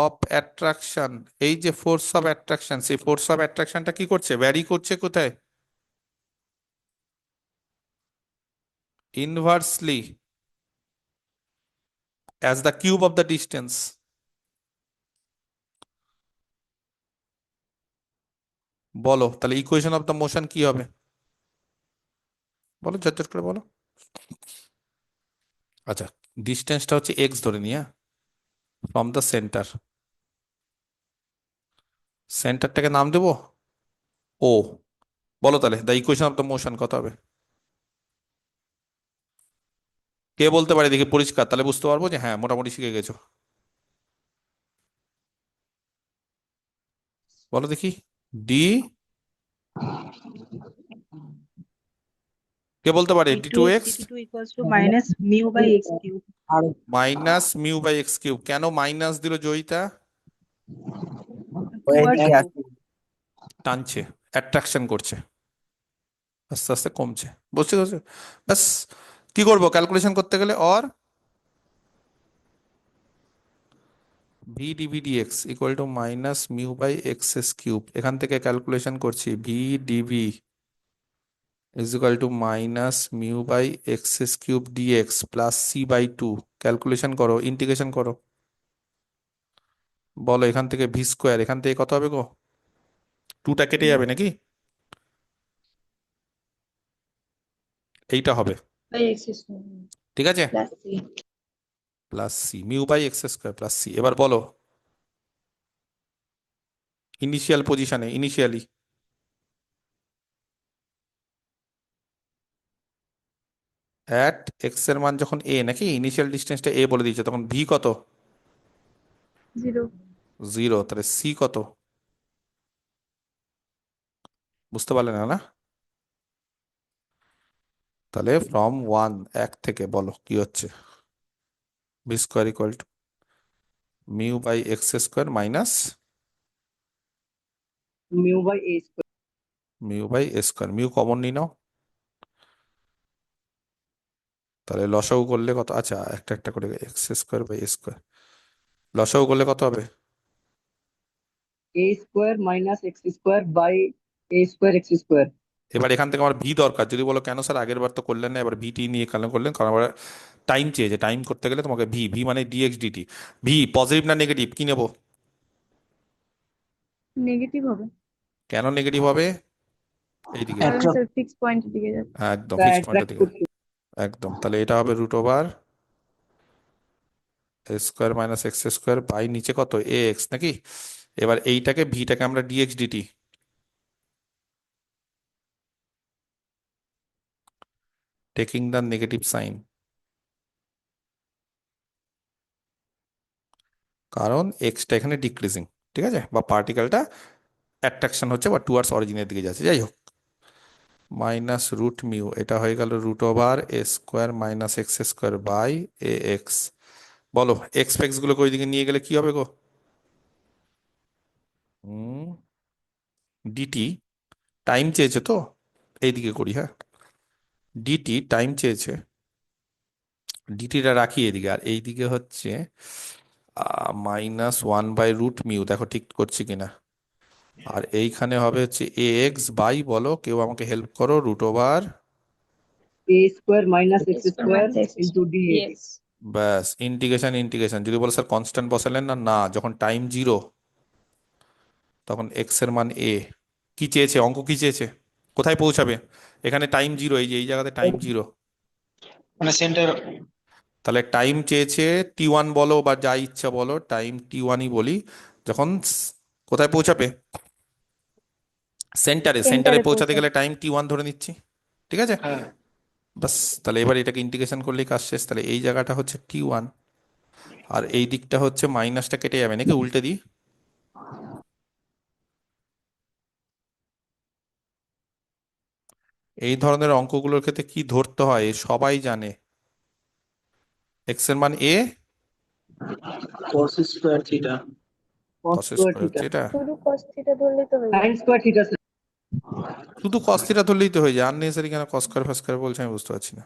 of attraction, এই যে ফোর্স অফ অ্যাট্রাকশন, সেই ফোর্স অফ অ্যাট্রাকশনটা কি করছে? ভ্যারি করছে কোথায়? Inversely as the cube of the distance. বলো তাহলে ইকুয়েশন অফ দ্য মোশন কি হবে? বলো, ঝরঝর করে বলো। আচ্ছা, ডিস্টেন্সটা হচ্ছে এক্স ধরে নিয়ে, ফ্রম দ্য সেন্টার, সেন্টারটাকে নাম দেবো ও। বলো তাহলে the equation of the motion কত হবে? কে বলতে পারে দেখি, পরিষ্কার, তাহলে বুঝতে পারবো যে হ্যাঁ মোটামুটি শিখে গেছো। বলো দেখি। ডি, কে বলতে পারে? D two d2x x dt2 equals to minus mu by x cube. আর minus mu by x cube. কেন মাইনাস দিল Joyita? Wait Towards gap two. টানছে, অ্যাট্রাকশন করছে, আস্তে আস্তে কমছে, বুঝতে পারছো? ব্যাস, কি করবো ক্যালকুলেশন করতে গেলে? Or v d v d x equal to minus mu by x s cube. এখান থেকে ক্যালকুলেশন করছি, v d v is equal to minus mu by x s cube d x plus c/2। Calculation করো, ইন্টিগ্রেশন করো। বলো এখান থেকে ভি স্কোয়ার, এখান থেকে কত হবে গো? টুটা কেটে যাবে নাকি? এইটা হবে, by x square ঠিক আছে, plus c plus c, mu by x square plus c. এবার বলো ইনিশিয়াল পজিশনে, ইনিশিয়ালি অ্যাট এক্স এর মান যখন এ, নাকি ইনিশিয়াল ডিস্টেন্সটা এ বলে দিয়েছে, তখন ভি কত? 0. 0। তাহলে সি কত? বুঝতে পারলে না? না, তাহলে ফ্রম 1, এক থেকে বলো কি হচ্ছে? V square equal to mu by x square minus mu by a square. Mu by a square. Mu common নিয়ে নাও, তাহলে লসাগু করলে কত? আচ্ছা, একটা একটা করে, x square by a square, লসাগু করলে কত হবে? A square minus x square by a square x square. এবার এখান থেকে আমার ভি দরকার। যদি বলো কেন স্যার আগের বার তো করলেন না, এবার ভিটি নিয়ে কেন করলেন? কারণ আবার টাইম চেয়েছে, টাইম করতে গেলে তোমাকে ভি, ভি মানে ডিএক্স ডিটি। ভি পজিটিভ না নেগেটিভ, কি নেবো? নেগেটিভ হবে কেন নেগেটিভ হবে? এইদিকে, কারণ স্যার ফিক্স পয়েন্টের দিকে যাচ্ছে। হ্যাঁ একদম ফিক্সড পয়েন্টের অ্যাট্রাক্ট দিকে, করছে। একদম। তাহলে এটা হবে root over a square minus x square by নিচে কত? এ এক্স নাকি? এবার এইটাকে ভিটাকে আমরা d x d t, taking the negative sign, কারণ এক্সটা এখানে ডিক্রিজিং, ঠিক আছে, বা পার্টিকেলটা অ্যাট্রাকশন হচ্ছে বা টুয়ার্ডস অরিজিনের দিকে যাচ্ছে, যাই হোক। মাইনাস রুট মিউ, এটা হয়ে গেল root over a square minus x square by a x. বলো এক্স ফেক্স গুলোকে ওইদিকে নিয়ে গেলে কি হবে গো? ডিটি টাইম চেয়েছে তো, এইদিকে করি, হ্যাঁ, ডিটি টাইম চেয়েছে, ডিটিটা রাখি এদিকে, আর এইদিকে হচ্ছে minus one by root mu, দেখো ঠিক করছি কিনা। আর এইখানে হবে হচ্ছে এ এক্স বাই, বলো কেউ আমাকে হেল্প করো, root over, a square minus A x square square minus x into square. dx. Yes. ব্যাস ইন্টিগ্রেশন ইন্টিগ্রেশন। যদি বলো স্যার কনস্ট্যান্ট বসালেন না, না, যখন টাইম জিরো তখন এক্স এর মান এ। কি চেয়েছে, অঙ্ক কি চেয়েছে, কোথায় পৌঁছাবে? এখানে টাইম জিরো, এই যে এই জায়গাতে টাইম জিরো, মানে সেন্টার। তাহলে টাইম চেয়েছে টি ওয়ান বলো বা যা ইচ্ছা বলো, টাইম টি ওয়ানই বলি। যখন কোথায় পৌঁছাবে? সেন্টারে, সেন্টারে সেন্টারে পৌঁছাতে পৌঁছে গেলে টাইম টি ওয়ান ধরে নিচ্ছি, ঠিক আছে? হ্যাঁ, বাস, তাহলে এবার এটাকে ইন্টিগ্রেশন করলেই কাজ শেষ। তাহলে এই জায়গাটা হচ্ছে টি ওয়ান, আর এই দিকটা হচ্ছে মাইনাসটা কেটে যাবে নাকি, উল্টে দিই। এই ধরনের অঙ্কগুলোর ক্ষেত্রে কি ধরতে হয় এ সবাই জানে। এক্স এর মান এ, cos স্কয়ার থিটা। cos কস square স্কোয়ার theta. হচ্ছে এটা। শুধু cos থিটা ধরলেই তো হয়ে Sin যাবে। square theta, sir. শুধু কস থিটা ধরলেই তো হয়ে যায়, আননেসেসারি কেন কস স্কোয়ার ফাস স্কোয়ার বলছে আমি বুঝতে পারছি না।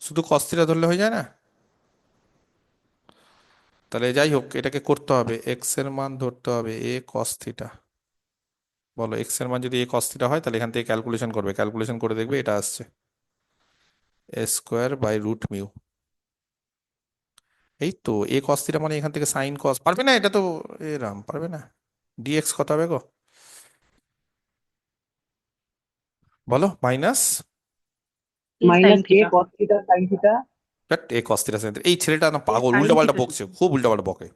শুধু কস থিটা ধরলে হয়ে যায় না? তাহলে যাই হোক, এটাকে করতে হবে, এক্স এর মান ধরতে হবে এ কস থিটা। বলো এক্স এর মান যদি এ কস থিটা হয়, তাহলে এখান থেকে ক্যালকুলেশন করবে, ক্যালকুলেশন করে দেখবে এটা আসছে এ স্কোয়ার বাই রুট মিউ। এই তো এ কস থিটা মানে এখান থেকে সাইন কস, পারবে না এটা তো, এ রাম পারবে না। ডিএক্স কত হবে গো, বলো, minus a sin Minus a theta. cos theta sin theta. A cos theta sin theta। এই ছেলেটা না a পাগল, sin উল্টাপাল্টা theta বকছে, খুব উল্টাপাল্টা বকে,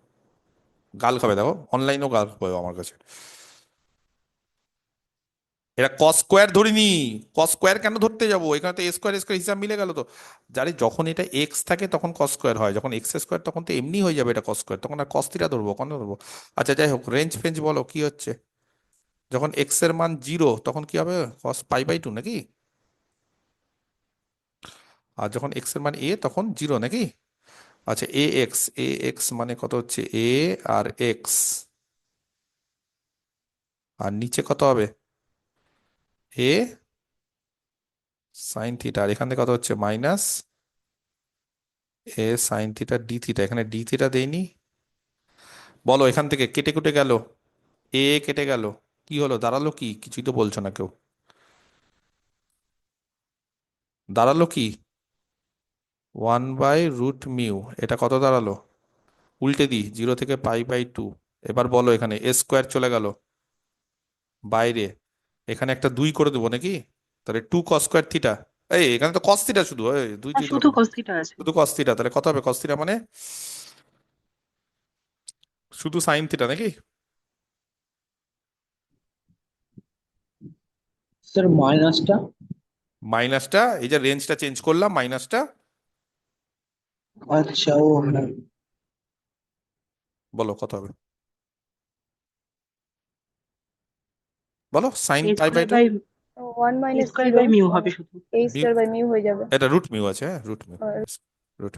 গাল খাবে দেখো, অনলাইনেও গাল খাবে আমার কাছে। এটা কস স্কোয়ার ধরিনি, কস স্কোয়ার কেন ধরতে যাবো, এখানে তো এ স্কোয়ার স্কোয়ার হিসাব মিলে গেল তো। যারে যখন এটা এক্স থাকে তখন কস স্কোয়ার হয়, যখন এক্স স্কোয়ার তখন তো এমনি হয়ে যাবে এটা কস স্কোয়ার, তখন আর কস থিটা ধরবো, কেন ধরবো? আচ্ছা যাই হোক, রেঞ্জ ফেঞ্জ বলো কি হচ্ছে। যখন এক্স এর মান জিরো তখন কি হবে, কস পাই বাই টু নাকি? আর যখন এক্স এর মান এ তখন জিরো নাকি? আচ্ছা এ এক্স মানে কত হচ্ছে এ আর এক্স, আর নিচে কত হবে এ সাইন থিটা, আর এখান থেকে কত হচ্ছে মাইনাস এ সাইন থিটা ডি থিটা, এখানে ডি থিটা দেয়নি। বলো এখান থেকে কেটে কুটে গেল, এ কেটে গেল, কি হলো, দাঁড়ালো কি, কিছুই তো বলছো না কেউ, দাঁড়ালো কি? ওয়ান বাই রুট মিউ, এটা কত দাঁড়ালো, উল্টে দিই, জিরো থেকে পাই বাই টু। এবার বলো এখানে এ স্কোয়ার চলে গেল বাইরে, এখানে একটা দুই করে দেবো নাকি, তাহলে টু কস স্কোয়ার থিটা। এই এখানে তো কস থিটা শুধু, এই দুই আর দুই শুধু ধরো না, cos theta আছে। শুধু কস থিটা, তাহলে কত হবে কস থিটা মানে শুধু সাইন থিটা নাকি? স্যার মাইনাসটা। মাইনাসটা, এই যে রেঞ্জটা চেঞ্জ করলাম, মাইনাসটা, আচ্ছা ও হ্যাঁ। বলো কত হবে, বলো sine a pi by square two. by 1 a minus square 0 by mu হবে শুধু। a স্কোয়ার বাই মিউ হয়ে যাবে। এটা রুট মিউ আছে, হ্যাঁ রুট মিউ, আর রুট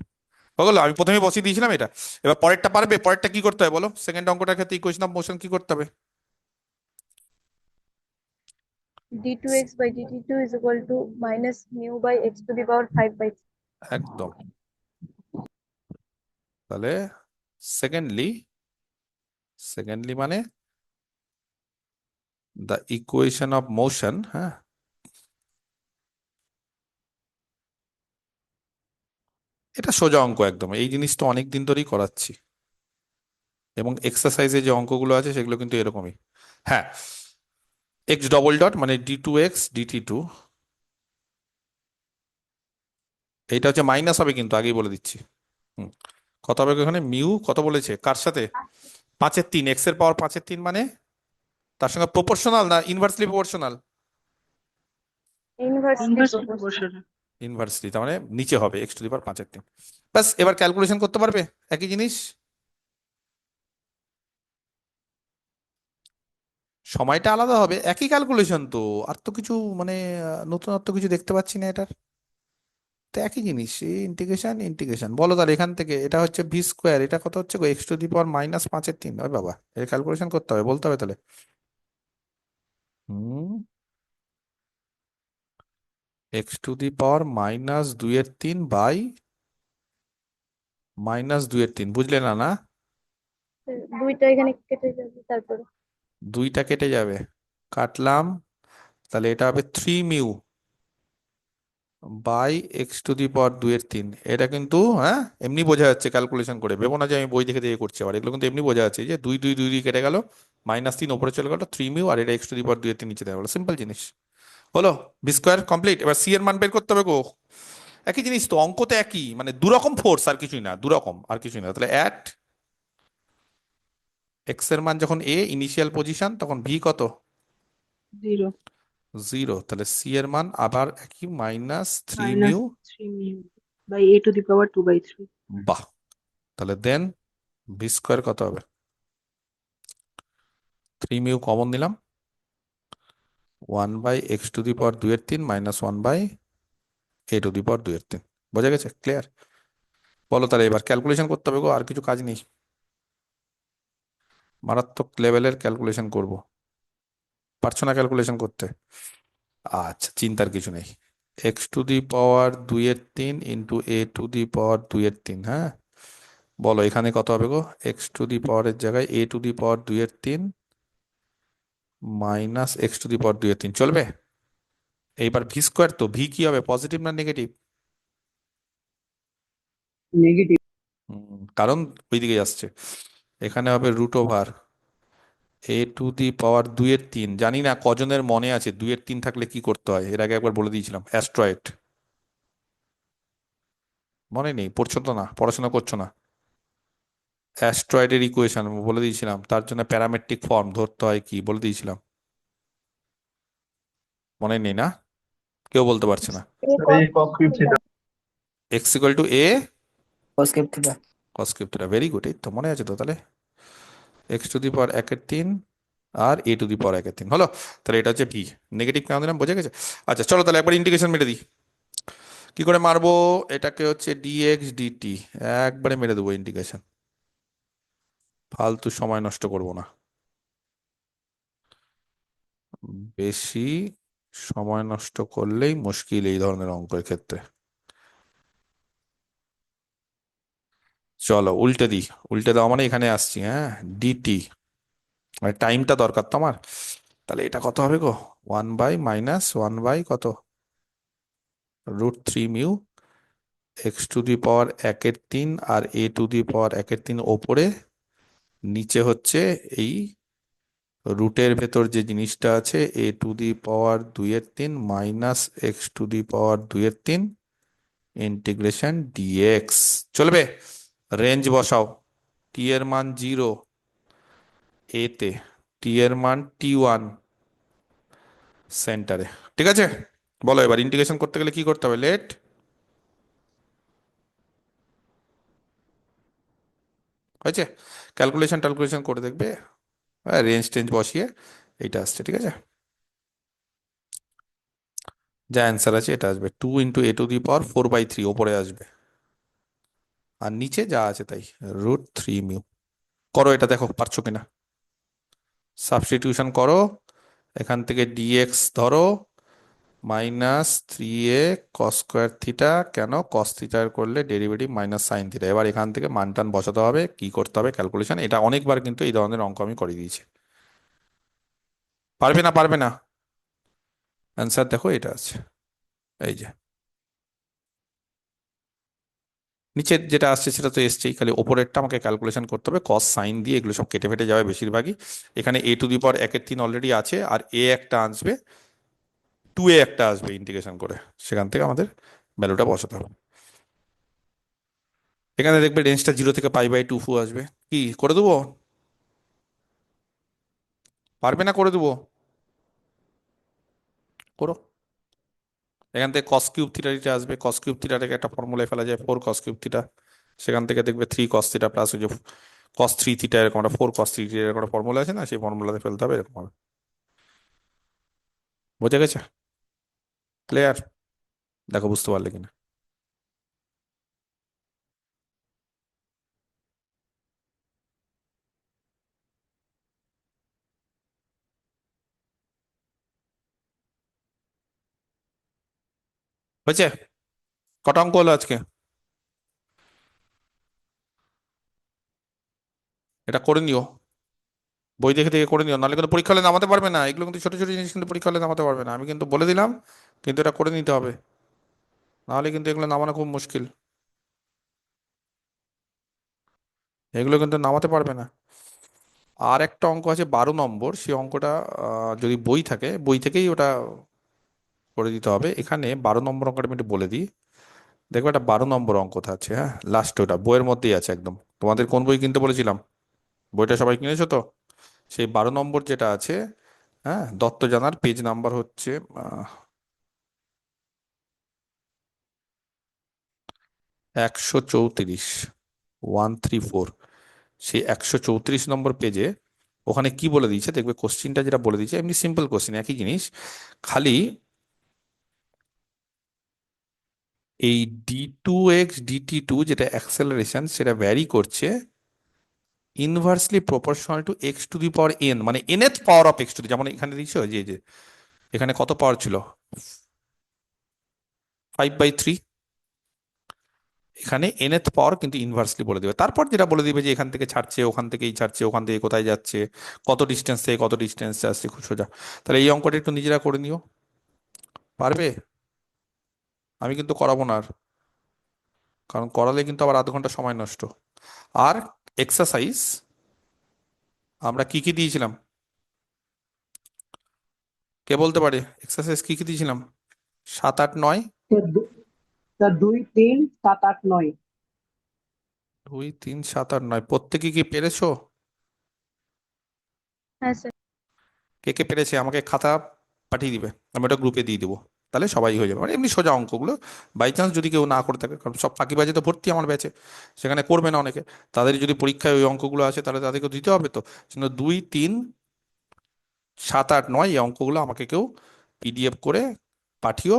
ওগুলো আমি প্রথমে বসিয়ে দিয়েছিলাম এটা। এবার পরেরটা পারবে, পরেরটা কি করতে হবে বলো, সেকেন্ড অঙ্কটার ক্ষেত্রে ইকুয়েশন অফ মোশন কি করতে হবে? d2x by dt2 is equal to minus mu by x to the power 5 by 3. একদম। তাহলে সেকেন্ডলি, সেকেন্ডলি মানে দ্য ইকুয়েশন অফ মোশন, হ্যাঁ, এটা সোজা অঙ্ক একদম, এই জিনিসটা অনেক দিন ধরেই করাচ্ছি, এবং এক্সারসাইজে যে অঙ্কগুলো আছে সেগুলো কিন্তু এরকমই। হ্যাঁ, এক্স ডবল ডট মানে d two x DT two, এইটা হচ্ছে মাইনাস হবে কিন্তু, আগেই বলে দিচ্ছি। হুম, কত হবে এখানে, মিউ কত বলেছে, কার সাথে, 5/3, এক্স এর পাওয়ার 5/3 মানে তার সঙ্গে প্রপোর্শনাল না inversely proportional? Inversely Inversely proportional. proportional. Inversely, তার মানে নিচে হবে এক্স টু দি পাওয়ার 5/3। ব্যাস, এবার ক্যালকুলেশন করতে পারবে একই জিনিস। সময়টা আলাদা হবে, একই ক্যালকুলেশন তো। আর তো কিছু মানে নতুনত্ব কিছু দেখতে পাচ্ছি না এটার। তো একই জিনিস, এই ইন্টিগ্রেশন ইন্টিগ্রেশন। বলো তাহলে এখান থেকে এটা হচ্ছে ভি স্কোয়ার, এটা কত হচ্ছে গো, x to the power minus 5/3। ওই বাবা, এর ক্যালকুলেশন করতে হবে, বলতে হবে তাহলে। হুম, x to the power -2/3 by -2/3, বুঝলে না? না, দুইটা এখানে কেটে যাবে তারপরে। দুইটা কেটে যাবে, কাটলাম। তাহলে এটা হবে 3 mu by x to the power 2/3। এটা কিন্তু হ্যাঁ এমনি বোঝা যাচ্ছে ক্যালকুলেশন করে, ভেবো না যে আমি বই দেখে দেখে করছি। আবার এগুলো কিন্তু এমনি বোঝা যাচ্ছে, এই যে 2 2 2 2 কেটে গেল, -3 উপরে চলে গেল, 3 মিউ, আর এটা এক্স টু দি পাওয়ার 2/3 নিচে দেওয়া গেলো, সিম্পল জিনিস। হলো, ভি স্কোয়ার কমপ্লিট। এবার সি এর মান বের করতে হবে গো। একই জিনিস তো, অঙ্ক তো একই, মানে দুরকম ফোর্স আর কিছুই না, দুরকম আর কিছুই না। তাহলে অ্যাট এক্স এর মান যখন এ ইনিশিয়াল পজিশন, তখন ভি কত? 0 0। তাহলে সি এর মান আবার একই, -3 minus mu. 3 mu by a to the power 2/3. বাহ, তাহলে দেন ভি স্কোয়ার কত হবে? 3 মিউ কমন নিলাম, 1/x⁴ মাইনাস 1/a⁴ বোঝা গেছে? ক্লিয়ার? বলো তাহলে এবার ক্যালকুলেশন করতে হবে গো, আর কিছু কাজ নেই, মারাত্মক লেভেলের ক্যালকুলেশন করব। পারছো না ক্যালকুলেশন করতে? আচ্ছা, চিন্তার কিছু নেই। x⁴ ইন্টু a⁴ হ্যাঁ, বলো এখানে কত হবে গো? x⁴ জায়গায় a⁴ মাইনাস x⁴ চলবে? এইবার ভি স্কোয়ার, তো ভি কি হবে, পজিটিভ না নেগেটিভ? নেগেটিভ। কারণ ওইদিকে আসছে, এখানে হবে √ওভার a⁴ জানি না কজনের মনে আছে 2/3 থাকলে কি করতে হয়, এর আগে একবার বলে দিয়েছিলাম, অ্যাস্ট্রয়েড। মনে নেই, পড়ছো তো না, পড়াশোনা করছো না? অ্যাস্ট্রয়েডের ইকুয়েশন বলে দিয়েছিলাম, তার জন্য প্যারামেট্রিক ফর্ম ধরতে হয়, কি বলে দিয়েছিলাম? মনে নেই না, কেউ বলতে পারছে না? x equal to a cos cube theta cos cube theta. Very good, এই তো মনে আছে তো। তাহলে x⁴ আর a⁴ হলো। তাহলে এটা হচ্ছে ভি। নেগেটিভ কেন দিলাম, বোঝা গেছে? আচ্ছা চলো তাহলে একবার ইন্টিগ্রেশন মেরে দিই। কি করে মারবো? এটাকে হচ্ছে ডিএক্স ডিটি, একবারে মেরে দেবো ইন্টিগ্রেশন, ফালতু সময় নষ্ট করব না, বেশি সময় নষ্ট করলেই মুশকিল এই ধরনের অঙ্কের ক্ষেত্রে। চলো উল্টে দিই, উল্টে দেওয়া মানে এখানে আসছি, হ্যাঁ, ডিটি, মানে টাইমটা দরকার তো আমার। তাহলে এটা কত হবে গো? 1/-1 কত, √3 মিউ x⁴ আর a⁴ ওপরে, নিচে হচ্ছে এই রুটের ভেতর যে জিনিসটা আছে a⁴ minus x⁴ integration d x. চলবে? রেঞ্জ বসাও, টি এর মান 0 এ তে, টি এর মান T1 সেন্টারে। ঠিক আছে, বলো এবার ইন্টিগ্রেশন করতে গেলে কি করতে হবে? লেট হয়েছে, ক্যালকুলেশন করে দেখবে, রেঞ্জ টেঞ্জ বসিয়ে এইটা আসছে। ঠিক আছে, যা অ্যান্সার আছে এটা আসবে, 2 ইন্টু a⁴ ওপরে আসবে, আর নিচে যা আছে তাই, √3 মিউ। করো এটা, দেখো পারছো কিনা, সাবস্টিটিউশন করো, এখান থেকে ডিএক্স ধরো, -3a cos²θ, কেন cos থিটার করলে ডেরিভেটিভ -sin θ। এবার এখান থেকে মান টান বসাতে হবে, কি করতে হবে ক্যালকুলেশন, এটা অনেকবার কিন্তু এই ধরনের অঙ্ক আমি করে দিয়েছি। পারবে না, পারবে না? অ্যান্সার দেখো এটা আছে, এই যে নিচের যেটা আসছে সেটা তো এসছেই, খালি ওপরেরটা আমাকে ক্যালকুলেশন করতে হবে, কস সাইন দিয়ে, এগুলো সব কেটে ফেটে যাবে বেশিরভাগই। এখানে a⁴ অলরেডি আছে, আর এ একটা আসবে, 2a একটা আসবে ইন্টিগ্রেশন করে, সেখান থেকে আমাদের ভ্যালুটা বসাতে হবে। এখানে দেখবে রেঞ্জটা 0 থেকে π/2 আসবে। কি করে দেবো? পারবে না? করে দেবো, করো। এখান থেকে cos³ θ আসবে, cos³ θটাকে একটা ফর্মুলায় ফেলা যায়, 4 cos³θ। সেখান থেকে দেখবে 3 cos θ প্লাস ওই যে cos3θ, এরকম একটা 4 cos3θ এরকম একটা ফর্মুলা আছে না, সেই ফর্মুলাতে ফেলতে হবে, এরকম হবে। বোঝা গেছে? ক্লিয়ার? দেখো বুঝতে পারলে কিনা। হয়েছে? কটা অঙ্ক হলো আজকে? এটা করে নিও, বই দেখে দেখে করে নিও, নাহলে কিন্তু পরীক্ষা হলে নামাতে পারবে না। এগুলো কিন্তু ছোট ছোট জিনিস, কিন্তু পরীক্ষা হলে নামাতে পারবে না। আমি কিন্তু বলে দিলাম, কিন্তু এটা করে নিতে হবে, নাহলে কিন্তু এগুলো নামানো খুব মুশকিল। এগুলো কিন্তু নামাতে পারবে না। আর একটা অঙ্ক আছে 12 নম্বর, সেই অঙ্কটা যদি বই থাকে, বই থেকেই ওটা করে দিতে হবে। এখানে 12 নম্বর অঙ্কটা আমি একটু বলে দিই। দেখবে একটা 12 নম্বর অঙ্ক আছে, হ্যাঁ, লাস্ট ওটা বইয়ের মধ্যেই আছে একদম। তোমাদের কোন বই কিনতে বলেছিলাম? বইটা সবাই কিনেছো তো? সেই 12 নম্বর যেটা আছে, হ্যাঁ, দত্ত জানার পেজ নাম্বার হচ্ছে 134, 134। সেই 134 নম্বর পেজে ওখানে কি বলে দিয়েছে দেখবে, কোশ্চিনটা যেটা বলে দিয়েছে এমনি সিম্পল কোশ্চিন, একই জিনিস, খালি এই d2x dt2 যেটা অ্যাক্সেলারেশন, সেটা ভ্যারি করছে ইনভার্সলি প্রপোর্শনাল টু x⁴n, মানে nth পাওয়ার অফ x⁴, যেমন এখানে দিয়েছো যে যে এখানে কত পাওয়ার ছিল, 5/3। এখানে nth পাওয়ার কিন্তু ইনভার্সলি বলে দিবে। তারপর যেটা বলে দিবে যে এখান থেকে ছাড়ছে, ওখান থেকেই ছাড়ছে, ওখান থেকে কোথায় যাচ্ছে, কত ডিস্টেন্স থেকে কত ডিস্টেন্স আসছে, খুব সোজা। তাহলে এই অঙ্কটা একটু নিজেরা করে নিও, পারবে? আমি কিন্তু করাবো না আর, কারণ করালে কিন্তু আবার আধ ঘন্টা সময় নষ্ট। আর এক্সারসাইজ আমরা কি কি দিয়েছিলাম, কে বলতে পারে? এক্সারসাইজ কি কি দিয়েছিলাম? 7, 8, 9। স্যার 2, 3, 7, 8, 9। 2, 3, 7, 8, 9 প্রত্যেকে কি পেরেছো? হ্যাঁ স্যার। কে কে পেরেছে আমাকে খাতা পাঠিয়ে দিবে, আমি ওটা গ্রুপে দিয়ে দিবো, তাহলে সবাই হয়ে যাবে। মানে এমনি সোজা অঙ্কগুলো, বাই চান্স যদি কেউ না করে থাকে, কারণ সব ফাঁকিবাজি তো ভর্তি আমার ব্যাচে, সেখানে করবে না অনেকে, তাদের যদি পরীক্ষায় ওই অঙ্কগুলো আছে তাহলে তাদেরকে দিতে হবে তো। কিন্তু 2, 3, 7, 8, 9 এই অঙ্কগুলো আমাকে কেউ PDF করে পাঠিও,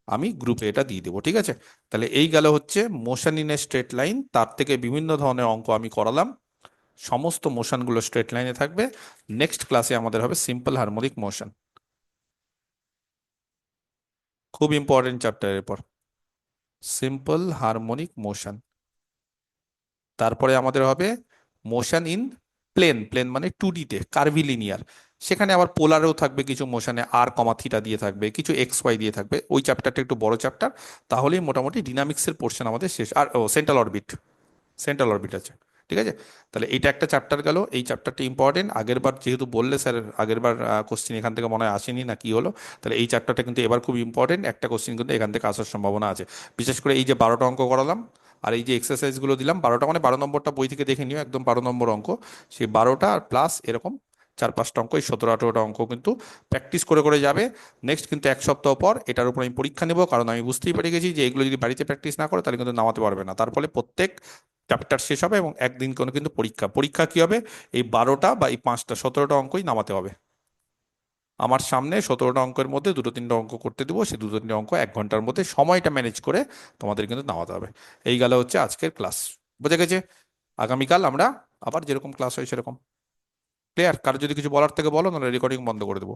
আমি গ্রুপে এটা দিয়ে দেবো, ঠিক আছে? তাহলে এই গেল হচ্ছে motion in a straight line, তার থেকে বিভিন্ন ধরনের অঙ্ক আমি করালাম, সমস্ত মোশনগুলো স্ট্রেট লাইনে থাকবে। নেক্সট ক্লাসে আমাদের হবে সিম্পল হারমোনিক মোশন, খুব ইম্পর্টেন্ট চ্যাপ্টার এরপর, সিম্পল হারমোনিক মোশন। তারপরে আমাদের হবে মোশন ইন প্লেন, প্লেন মানে 2D তে, কার্ভিলিনিয়ার। সেখানে আবার পোলারেও থাকবে কিছু, মোশনে r, θ দিয়ে থাকবে, কিছু xy দিয়ে থাকবে। ওই চ্যাপ্টারটা একটু বড় চ্যাপ্টার, তাহলেই মোটামুটি ডিনামিক্সের পোর্শন আমাদের শেষ। আর সেন্ট্রাল অরবিট, সেন্ট্রাল অরবিট আছে, ঠিক আছে? তাহলে এইটা একটা চ্যাপ্টার গেল, এই চ্যাপ্টারটা ইম্পর্টেন্ট। আগের বার যেহেতু বললে স্যার, আগের বার কোশ্চিন এখান থেকে মনে হয় আসেনি না কি হলো, তাহলে এই চ্যাপ্টারটা কিন্তু এবার খুব ইম্পর্টেন্ট, একটা কোশ্চিন কিন্তু এখান থেকে আসার সম্ভাবনা আছে। বিশেষ করে এই যে 12টা অঙ্ক করালাম, আর এই যে এক্সারসাইজগুলো দিলাম, 12টা মানে 12 নম্বরটা বই থেকে দেখে নিও, একদম 12 নম্বর অঙ্ক, সেই 12টা আর প্লাস এরকম 4-5টা অঙ্ক, এই 17-18টা অঙ্ক কিন্তু প্র্যাকটিস করে করে যাবে। নেক্সট কিন্তু 1 সপ্তাহ পর এটার উপর আমি পরীক্ষা নেব, কারণ আমি বুঝতেই পেরে গেছি যে এগুলো যদি বাড়িতে প্র্যাকটিস না করে তাহলে কিন্তু নামাতে পারবে না। তার ফলে প্রত্যেক চ্যাপ্টার শেষ হবে এবং একদিন কোনো কিন্তু পরীক্ষা, পরীক্ষা কি হবে, এই 12টা বা এই 5টা 17টা অঙ্কই নামাতে হবে। আমার সামনে 17টা অঙ্কের মধ্যে 2-3টা অঙ্ক করতে দিব, সেই 2-3টে অঙ্ক 1 ঘন্টার মধ্যে সময়টা ম্যানেজ করে তোমাদের কিন্তু নামাতে হবে। এই গেল হচ্ছে আজকের ক্লাস, বুঝে গেছে? আগামীকাল আমরা আবার যেরকম ক্লাস হয় সেরকম। ক্লিয়ার? কারো যদি কিছু বলার থেকে বলো, নাহলে রেকর্ডিং বন্ধ করে দেবো।